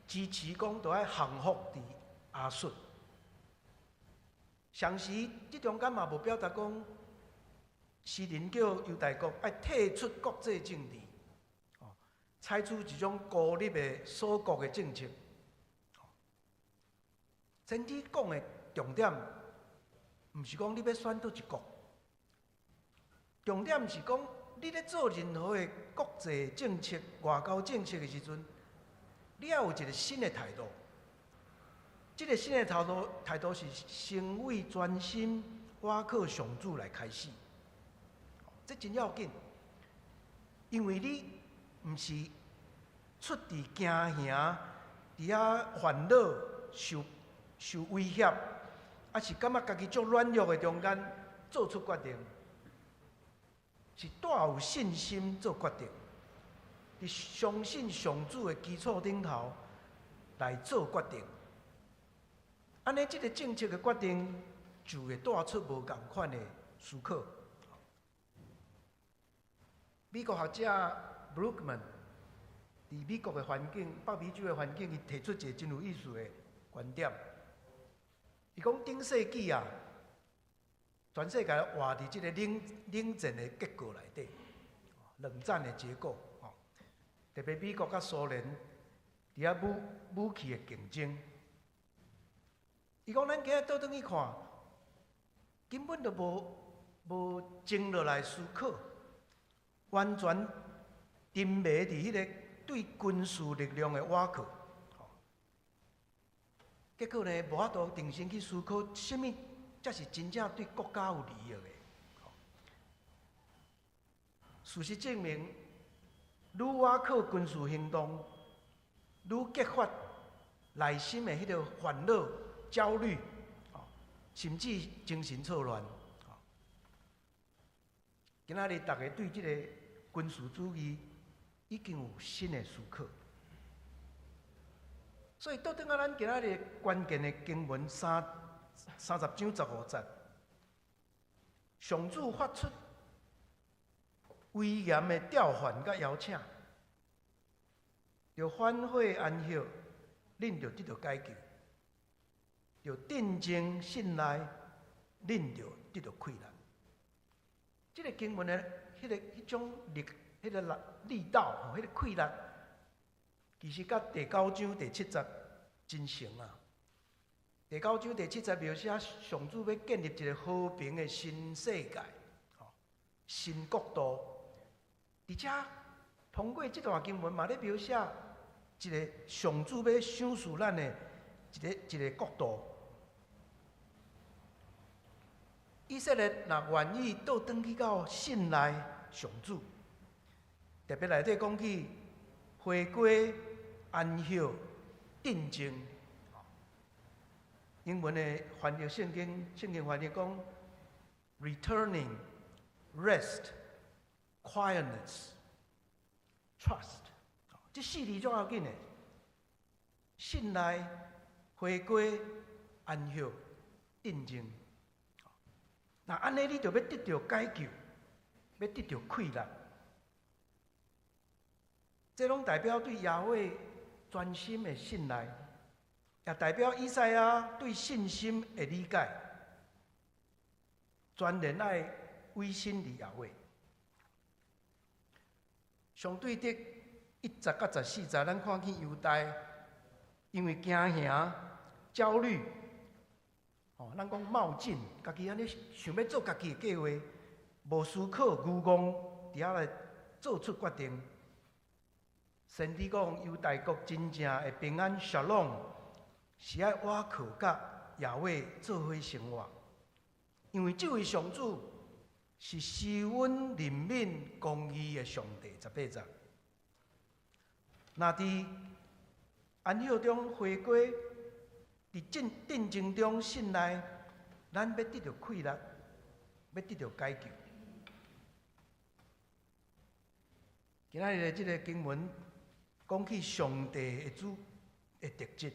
C: 支持讲着爱降服伫亚述。上时即中间嘛无表达讲。诗人叫犹大国爱退出国际政治，采取一种孤立的锁国的政策。真理讲的重点，毋是讲你要选倒一国，重点是讲你咧做任何的国际政策、外交政策的时阵，你要有一个新的态度。这个新的态度是先为专心倚靠上主来开始。这真要紧，因为你毋是出伫惊吓、伫遐烦恼、受威胁，还是感觉家己足软弱的中间做出决定，是带有信心做决定，伫相信上主的基础顶头来做决定。安尼，这个政策的决定就会带出无同款的思考。美国学者 Brookman 伫美国的环境、北美洲的环境，伊提出一个真有意思的观点。伊讲顶世纪啊，全世界活伫即个冷战的结构内底，冷战的结构，特别美国甲苏联伫遐武器的竞争。伊讲咱今仔倒转去看，根本就无静落来思考，完全沉迷伫迄个对军事力量的瓦靠。结果呢，无法度定心去思考，什么才是真正对国家有利益的。事实证明，愈瓦靠军事行动，愈激发内心的迄个烦恼、焦虑，甚至精神错乱。今仔日大家对这个军事主义已经有新的思考。所以，倒转啊，咱今仔日关键的经文30章15节，上主发出威严的召唤甲邀请，要反悔安息，恁就得到解救；要定睛信赖，恁就得到快乐。这个经文的迄种力道，迄个快乐。其实甲第9章第7节真像啊！第9章第7节描写上主要建立一个和平的新世界，新国度。而且通过这段经文嘛，咧描写一个上主要赏赐咱的一个国度。以色列若愿意倒转去到信赖上主，特别内底讲起回归。安息、定静，英文的翻译圣经翻译讲 returning, rest, quietness, trust， 这4字最要紧的，信赖、回归、安息、定静。那安尼你就要得到解救，要得到快乐。这拢代表对耶和华专心的信赖，也代表以赛亚对信心的理解，全然爱委身伫耶和华。相对的1节到14节，咱看见犹大因为惊吓、焦虑，咱讲冒进，家己安尼想要做家己的计划，无思考愚妄，伫遐来做出决定。先知讲，犹大国真正的平安、沙朗，是爱倚靠甲耶和华做伙生活，因为这位上主是施恩、怜悯、公义的上帝。18节，那伫安息中回归，伫定静中信赖，咱要得到快乐，要得到解救。今仔日的这个经文。讲起上帝的特质，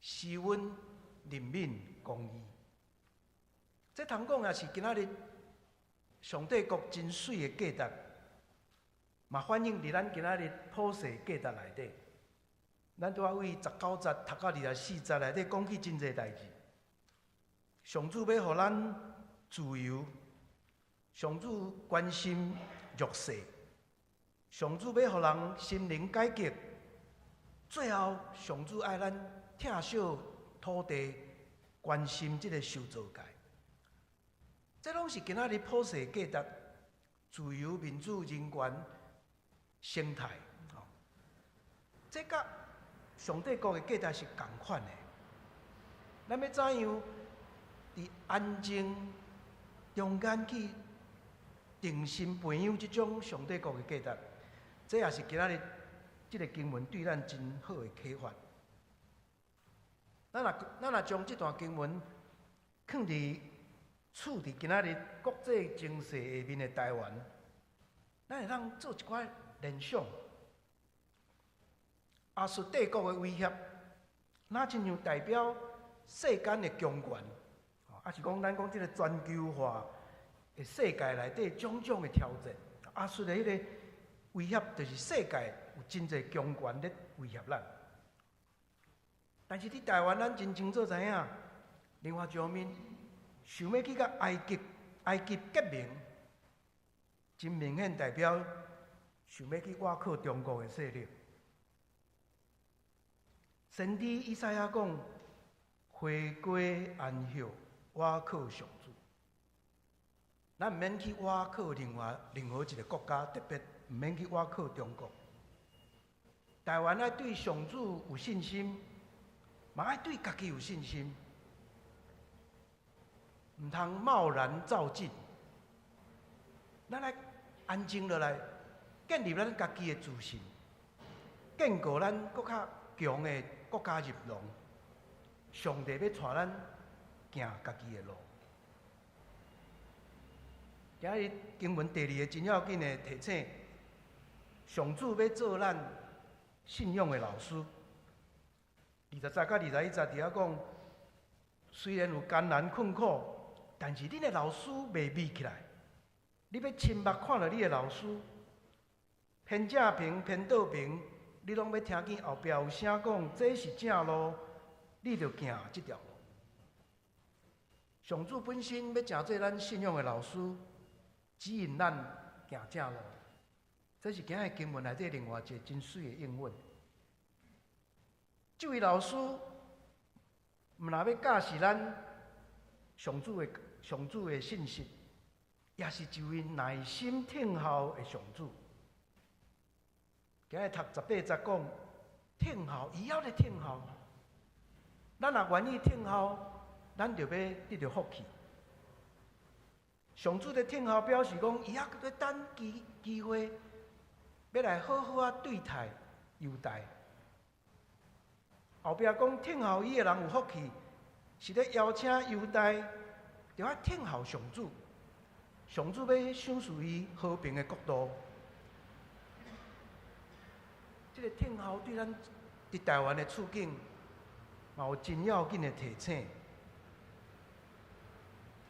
C: 施恩、怜悯、公义，这通讲也是今仔日上帝国真水的价值，嘛反映伫咱今仔日普世价值内底。咱拄仔为19节读到24节内底讲起真侪代志。上主要互咱自由，上主关心弱势。上主要互人心灵改革，最后上主爱咱疼惜土地，关心这个受造界。这拢是今仔日普世价值：自由、民主、人权、生态。这甲上帝国的价值是同款的。咱要怎样伫安静、勇敢去定心培养这种上帝国的价值？这也是今仔日这个经文对咱真好的启发。咱若将这段经文放伫处伫今仔日国际情势下面的台湾，咱会当做一寡联想。亚述帝国的威胁，哪亲像代表世间的强权，还是讲咱讲这个全球化的世界内底种种的挑战？亚述的迄个威胁就是世界有真侪强权咧威胁咱。但是伫台湾，咱真清楚知影，另外一方面想要去甲埃及革命，真明显代表想要去瓦靠中国的势力。先知以赛亚讲：回归安息，瓦靠上主。咱毋免去瓦靠任何一个国家，特别毋免去瓦靠中国。台湾要对上主有信心，嘛要对家己有信心，毋通贸然造进。咱来安静落来，建立咱家己的自信，建构咱更较强的国家入农。上帝要带咱行家己的路。今日经文第2个真要紧的提醒，上主要做咱信仰的老师。20节到21节伫遐讲，虽然有艰难困苦，但是恁的老师袂美起来。你要亲目看到你的老师，偏正平偏倒平，你拢要听见后壁有声讲，这是正路，你着行这条路。上主本身要诚做咱信仰的老师，指引咱行正路。这是今日经文内底另外一个真水的应允。这位老师，毋若要教示咱上主的信息，也是一位耐心听候的上主。今日读18节讲，听候，伊还咧听候。咱若愿意听候，咱就要得到福气。上主的听候表示讲，伊还在等机会，要来好好啊对待犹大。后壁讲听候伊的人有福气，是咧邀请犹大，就要听候上主。上主要赏赐伊和平的国度。这个听候对咱伫台湾的处境，嘛有真要紧的提醒。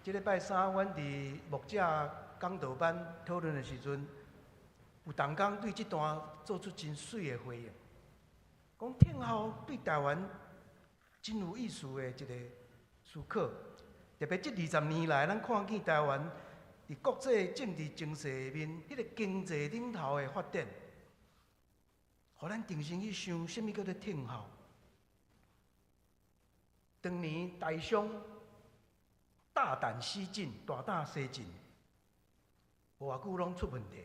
C: 这礼拜三，阮伫牧者讲道班讨论的时阵，有同工对这段做出真水的回应。讲听候对台湾真有意思的一个思考，特别这20年来，咱看见台湾伫国际政治情势下面，迄个经济领头的发展，互咱定睛去想，什么叫做听候？当年台商大胆西进，大胆西进，无偌久拢出问题。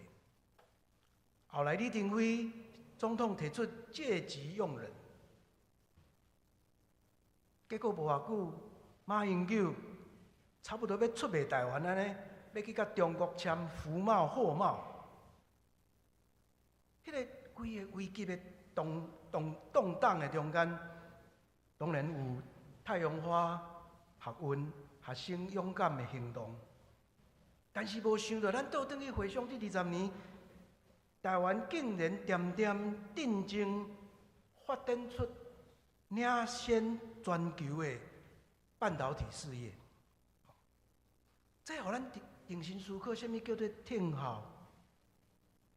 C: 后来李登辉总统提出借机用人，结果无偌久，马英九差不多要出卖台湾安尼，要去甲中国签服贸、货贸。迄个规个危急的动荡的中间，当然有太阳花学运学生勇敢的行动，但是无想到，咱倒转去回想这20年。台湾竟然渐渐定睛发展出领先全球的半导体事业，这互咱定心思考，什么叫做听候？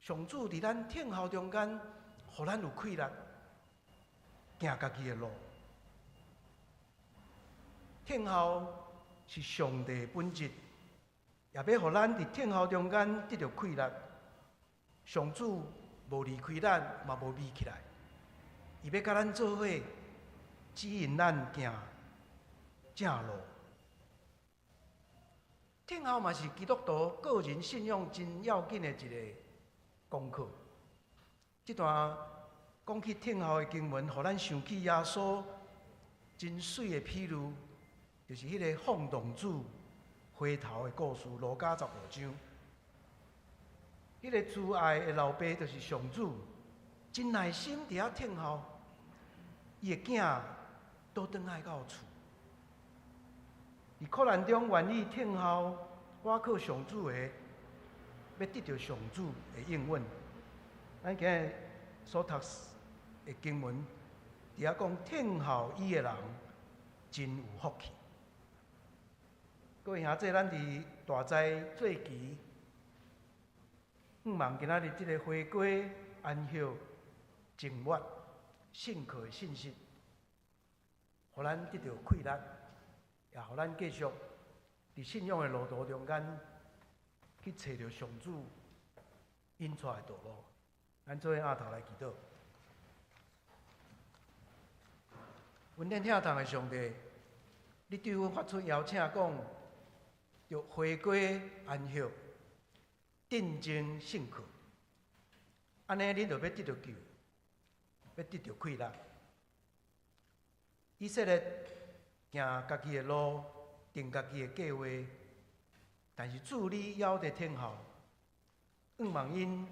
C: 上主伫咱听候中间，互咱有气力，行家己的路。听候是上帝的本质，也要互咱伫听候中间得到气力。上主无离开咱，嘛无迷起来，伊要甲咱做伙，指引咱行正路。听候嘛是基督徒个人信仰真要紧的一个功课。这段讲起听候的经文，互咱想起耶稣真水的譬喻，就是迄个放荡子回头的故事，《路加15章》。迄个慈爱的老爸就是上主，真耐心伫遐听候，伊的囝倒转来到厝。伫苦难中愿意听候，我靠上主的，要得到上主的应允。咱今日所读的经文，伫遐讲听候伊的人真有福气。各位兄弟，咱伫大斋做期。望今仔日这个回归安息，正确、信靠的信息，互咱得到快乐，也互咱继续伫信仰的路途中间去找到上主引出的道路。咱做伙压头来祈祷。阮恁听堂的上帝，你对阮发出邀请，讲要回归安息，定睛信靠，安尼恁就要得到救，要得到快乐。以色列行家己的路，定家己的计划，但是主你还伫天后，愿望因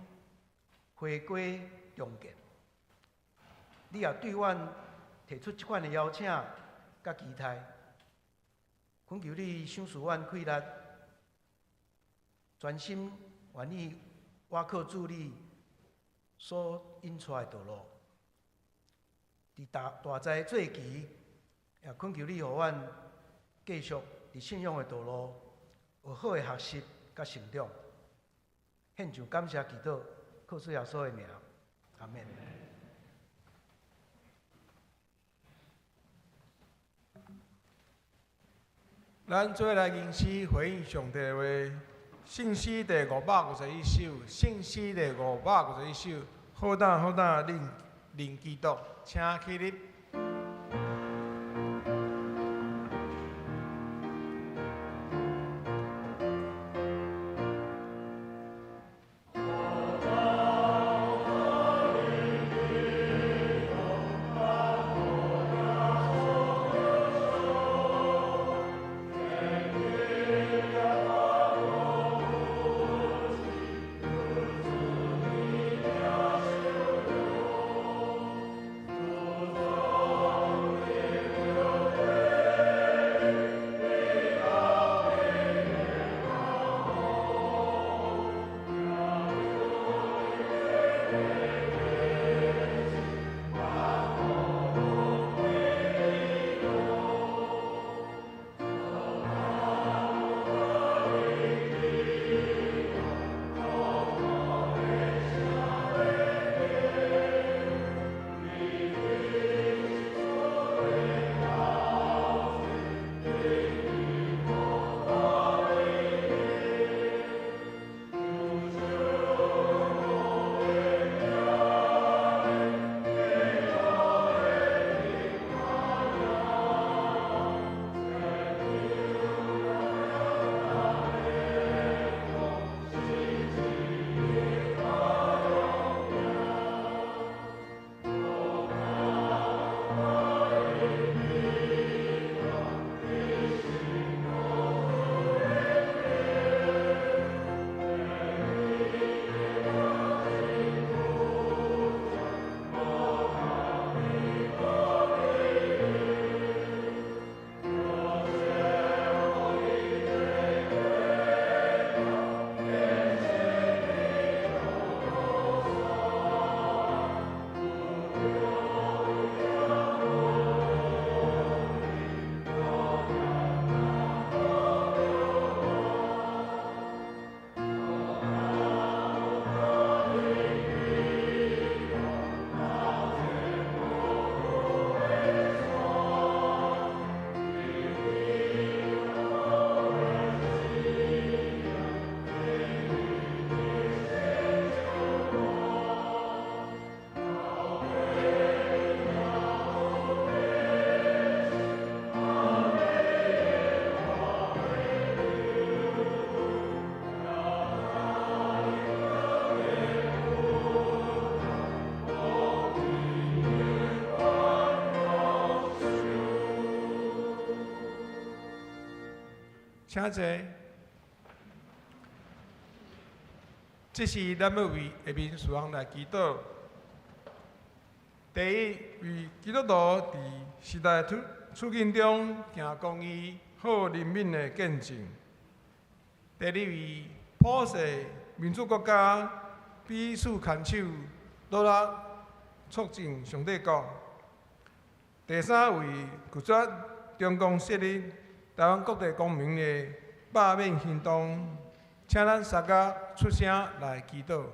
C: 回归重建。你也对阮提出这款的邀请甲期待，恳求你赏赐阮快乐，专心愿意倚靠主你所引出的道路。伫大灾做期，也恳求你，互阮继续伫信仰的道路有好的学习甲成长。献上感谢祈祷，靠主耶稣的名，阿免。
B: 咱做来吟诗回应上帝的话，信诗第551首，信诗第551首，好胆好胆，认基督，请起立。请坐。这是咱要为下面事项来祈祷。第一，为基督徒伫时代处境中行公义、好人民的见证；第二，为普世民主国家彼此牵手，努力促进上帝国；第三，为拒绝中共设立台湾各地公民的罢免行动，请咱大家出声来祈祷。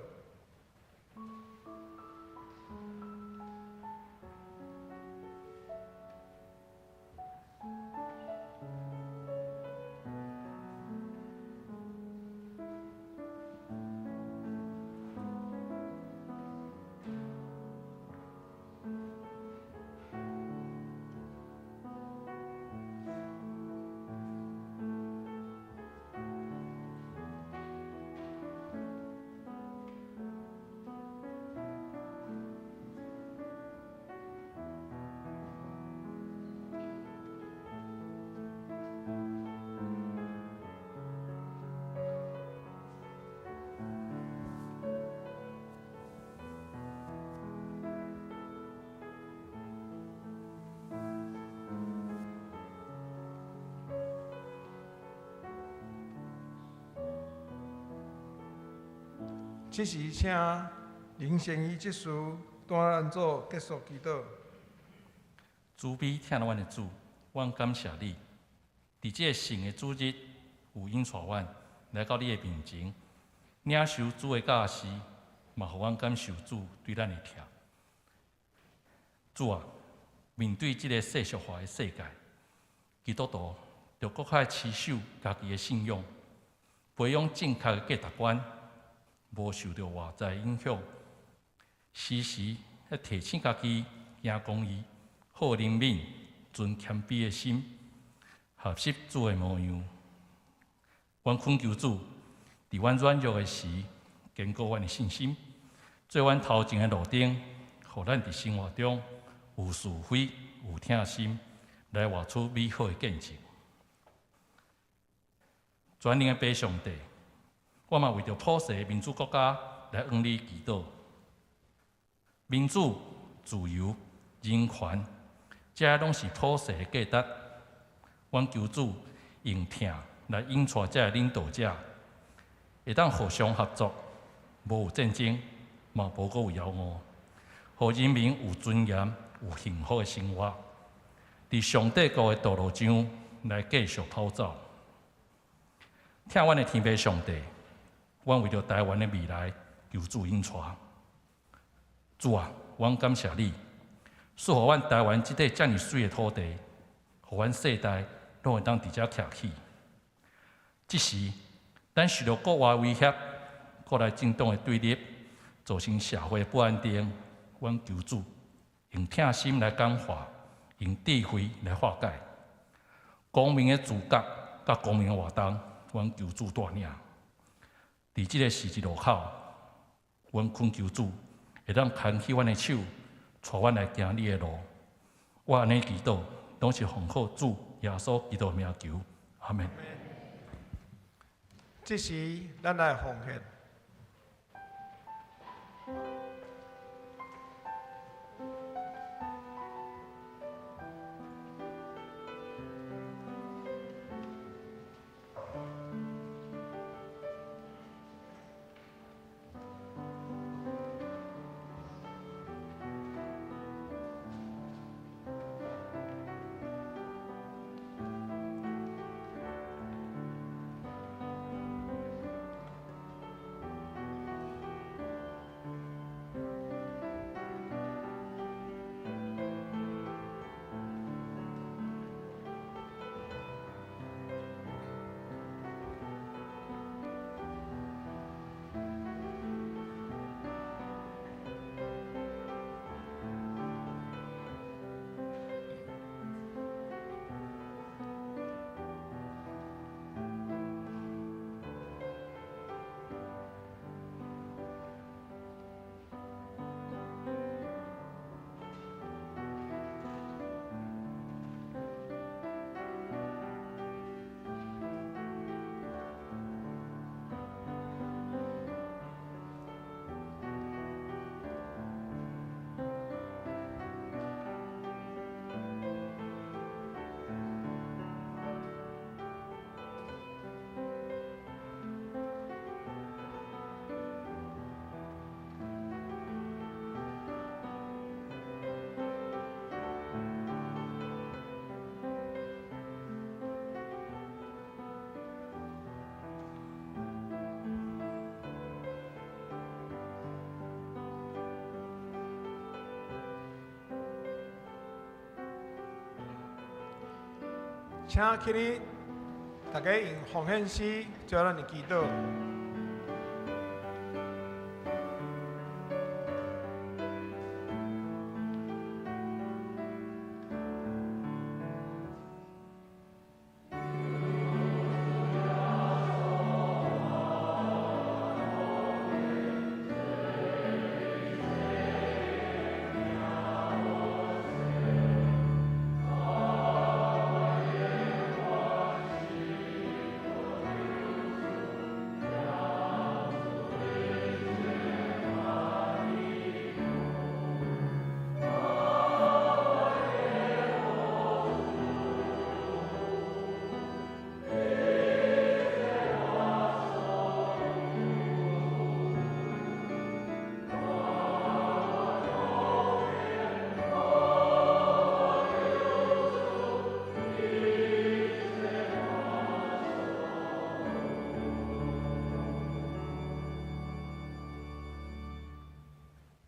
B: 这时请林先医执事带咱做结束祈祷。
D: 慈悲听阮的主，阮感谢你，伫这个圣的主日，有引带阮来到你的面前，领受主的教示，嘛，互阮感受主对咱的疼。主啊，面对这个世俗化的世界，基督徒着搁较持守家己的信仰，培养正确的价值观，无受到外在影响，时时要提醒家己行公义。好灵敏、存谦卑的心，合适主的模样。阮恳求主，伫阮软弱的时，坚固阮的信心，做阮头前的路顶，互咱伫生活中有是非、有疼心，来活出美好的见证。全能的爸上帝，我嘛为着普世的民主国家来向你祈祷，民主、自由、人权。这拢是普世的价值。阮求主用疼来引带这领导者，会当互相合作，无有战争，嘛无阁有妖恶，互人民有尊严、有幸福的生活，伫上帝国的道路上来继续跑走。听阮的天父上帝，阮为着台湾的未来求主引带。主啊，阮感谢你。赐予阮台湾这块遮尔水的土地，予阮世代拢会当伫遮徛起。即时，咱受到国外威胁、国内政党的对立，造成社会不安定。阮求主用疼心来感化，用智慧来化解。公民的自觉甲公民的活动，阮求主带领。伫即个十字路口，阮恳求主会当牵起阮的手。带阮来行你的路，我安尼祈祷，拢是奉靠主耶稣基督的名求，阿门。
B: 这时，咱来奉献。请起立，大家用奉献诗做咱的祈祷。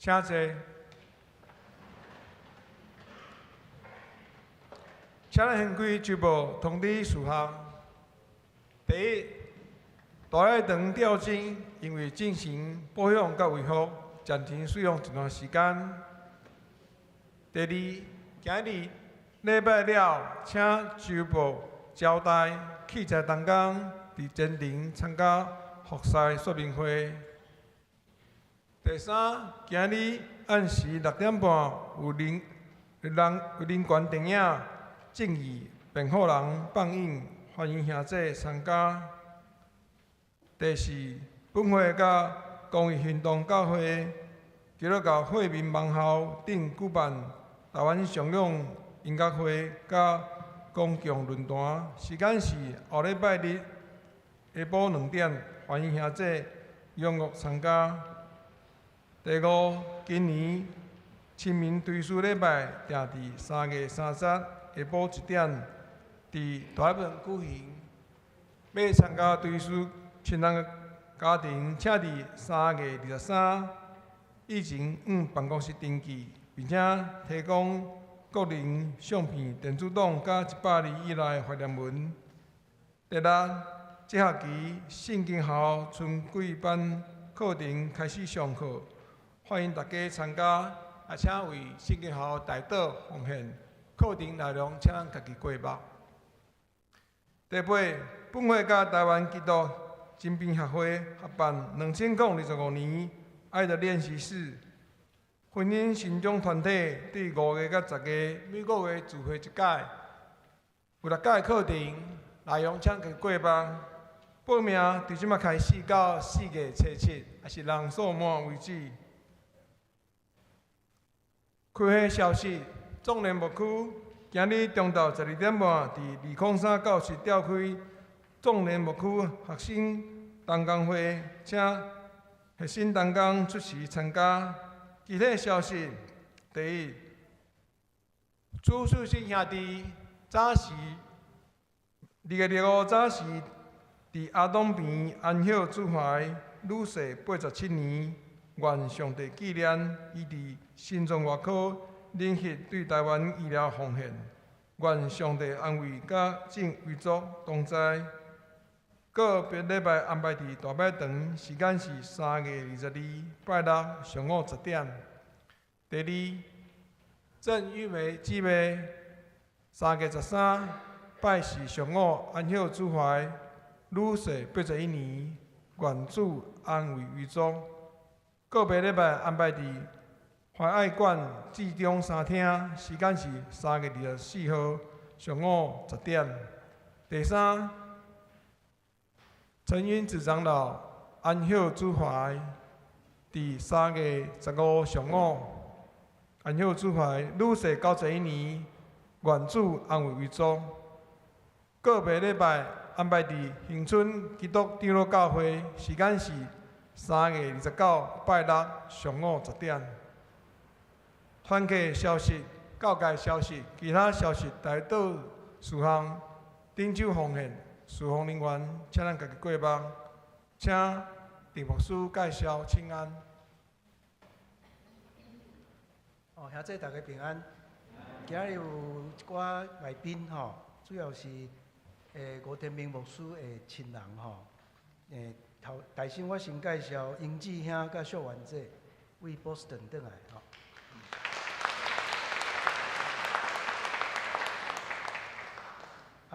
B: 请坐。请咱县区州部通知事项：第一，大礼堂吊灯因为进行保养甲维护，暂停使用一段时间。第二，今日礼拜了，请州部交代器材同工伫前庭参加服饰说明会。第三，今日按时6点半有人权电影《正义辩护人》放映，欢迎兄弟参加。第四，本会甲公益运动教会基督教惠民盲校顶举办台湾上勇音乐会甲公共论坛，时间是后礼拜日下晡2点，欢迎兄弟踊跃参加。第五，今年清明追思礼拜定伫3月30下晡1点，伫大本举行。要参加追思亲人家庭，请伫3月23以前往办公室登记，并且提供个人相片、电子档甲100字以内的怀念文。第六，这学期圣经校春季班课程开始上课。欢迎大家参加，也请为圣经校代祷奉献。课程内容请咱家己过目。第八，本会甲台湾基督精兵协会合办2025年爱的练习室婚姻信众团体伫5月甲10月每个月聚会一届，有6届课程，内容请家己过目。报名伫即马开始到4月初7，也是人数满为止。开会消息：壮年牧区今日中昼12点半，伫203教室召开壮年牧区学生同工会，请学生同工出席参加。具体消息：第一，朱树新兄弟早时2月6号早时伫阿东边安孝主怀女婿87年。愿上帝纪念伊伫心脏外科冷血对台湾医疗奉献，愿上帝安慰甲正遗族同在。个别礼拜安排伫大摆堂，时间是3月22拜六上午10点。第二，郑玉梅姊妹3月13拜四上午安孝主怀女婿81年，愿主安慰遗族。个别礼拜安排伫怀爱馆至中三厅，时间是3月24号上午10点。第三，陈云子长老安孝主怀伫3月15上午，安孝主怀女婿91年，愿主安慰遗族。个别礼拜安排伫恒春基督长老教会，时间是3月29拜六上午10点。团契消息、教界消息、其他消息代祷事项、顶手奉献、事奉人员，请咱家己过目。请陈牧师介绍请安。
C: 兄弟大家平安。今日有一寡来宾吼，主要是吴天明牧师的亲人吼。大先我先介绍英志兄甲秀元姐，为波士顿转来吼。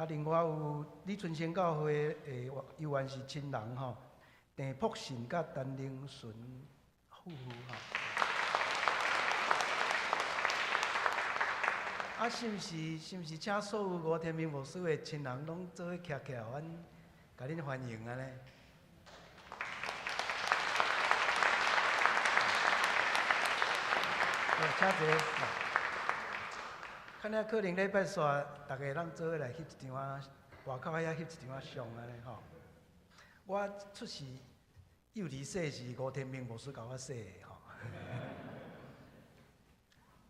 C: 另外有李春生教会犹原是亲人吼，郑朴信甲陈玲顺夫妇吼。是毋是请所有吴天明牧师的亲人拢做伙徛徛，阮甲恁欢迎安尼。请坐。看了可能礼拜煞，大家咱做伙来翕一张外口遐翕一张相安尼吼。我出世幼儿戏是吴天明牧师教我说的吼。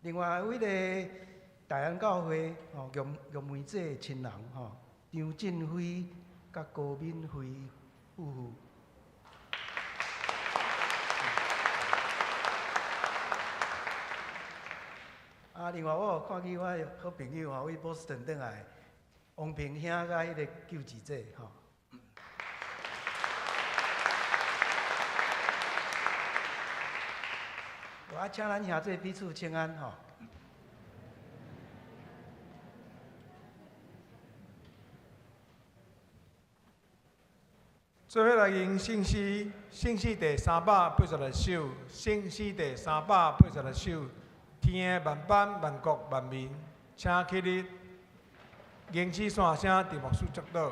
C: 另外位个大安教会吼玉梅姐亲人吼，张振辉甲高敏辉夫妇。啊，另外我有看见我的好朋友吼，为波士顿转来，王平兄甲迄个救济者吼。我请咱兄弟彼此请安吼。
B: 做伙来吟圣诗，圣诗第386首，圣诗第386首。天的万邦万国万民，请起立，迎起线声，题目书祝祷。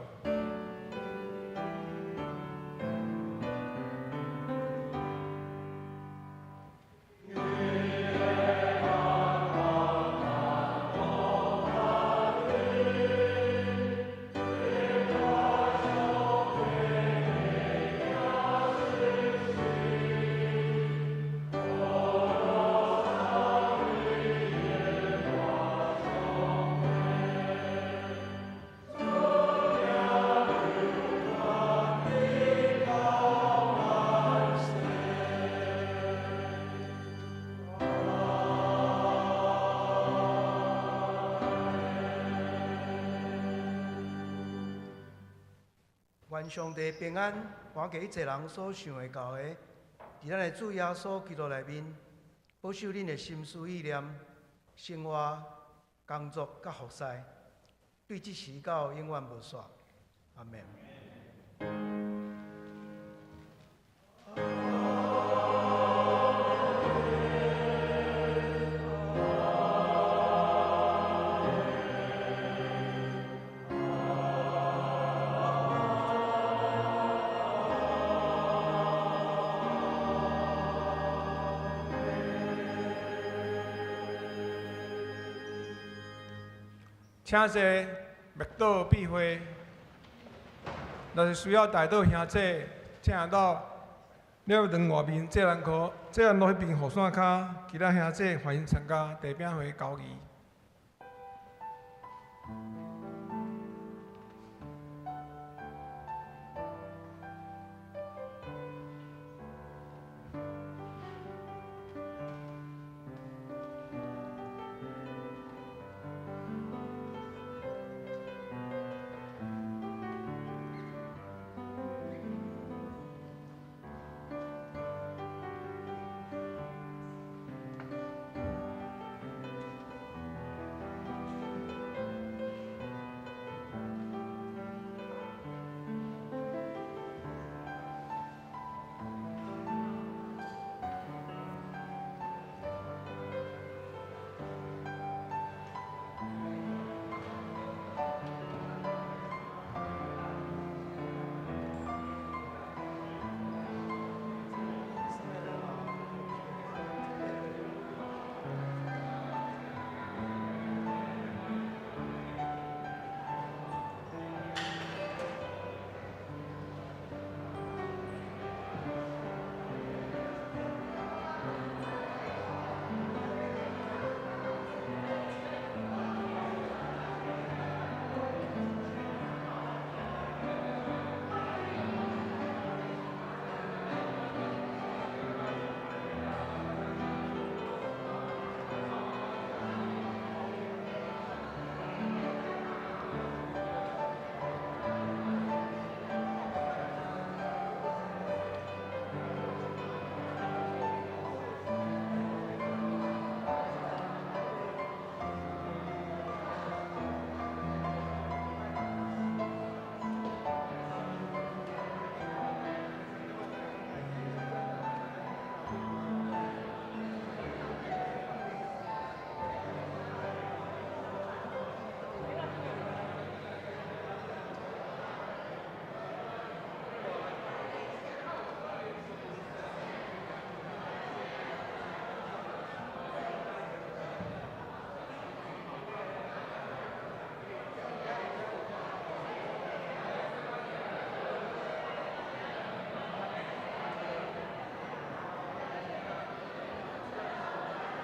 B: 愿上帝平安，还给一切人所想会到的，伫咱的主耶稣基督内面，保守恁的心思意念、生活、工作甲服侍，对即时到永远无煞。阿门。请坐，默祷闭会。若是需要带到兄弟，请到了堂外面祭坛口，祭坛路迄边雨伞骹，其他兄弟欢迎参加地饼会交易。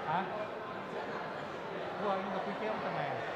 B: 啊？我应该几点钟来？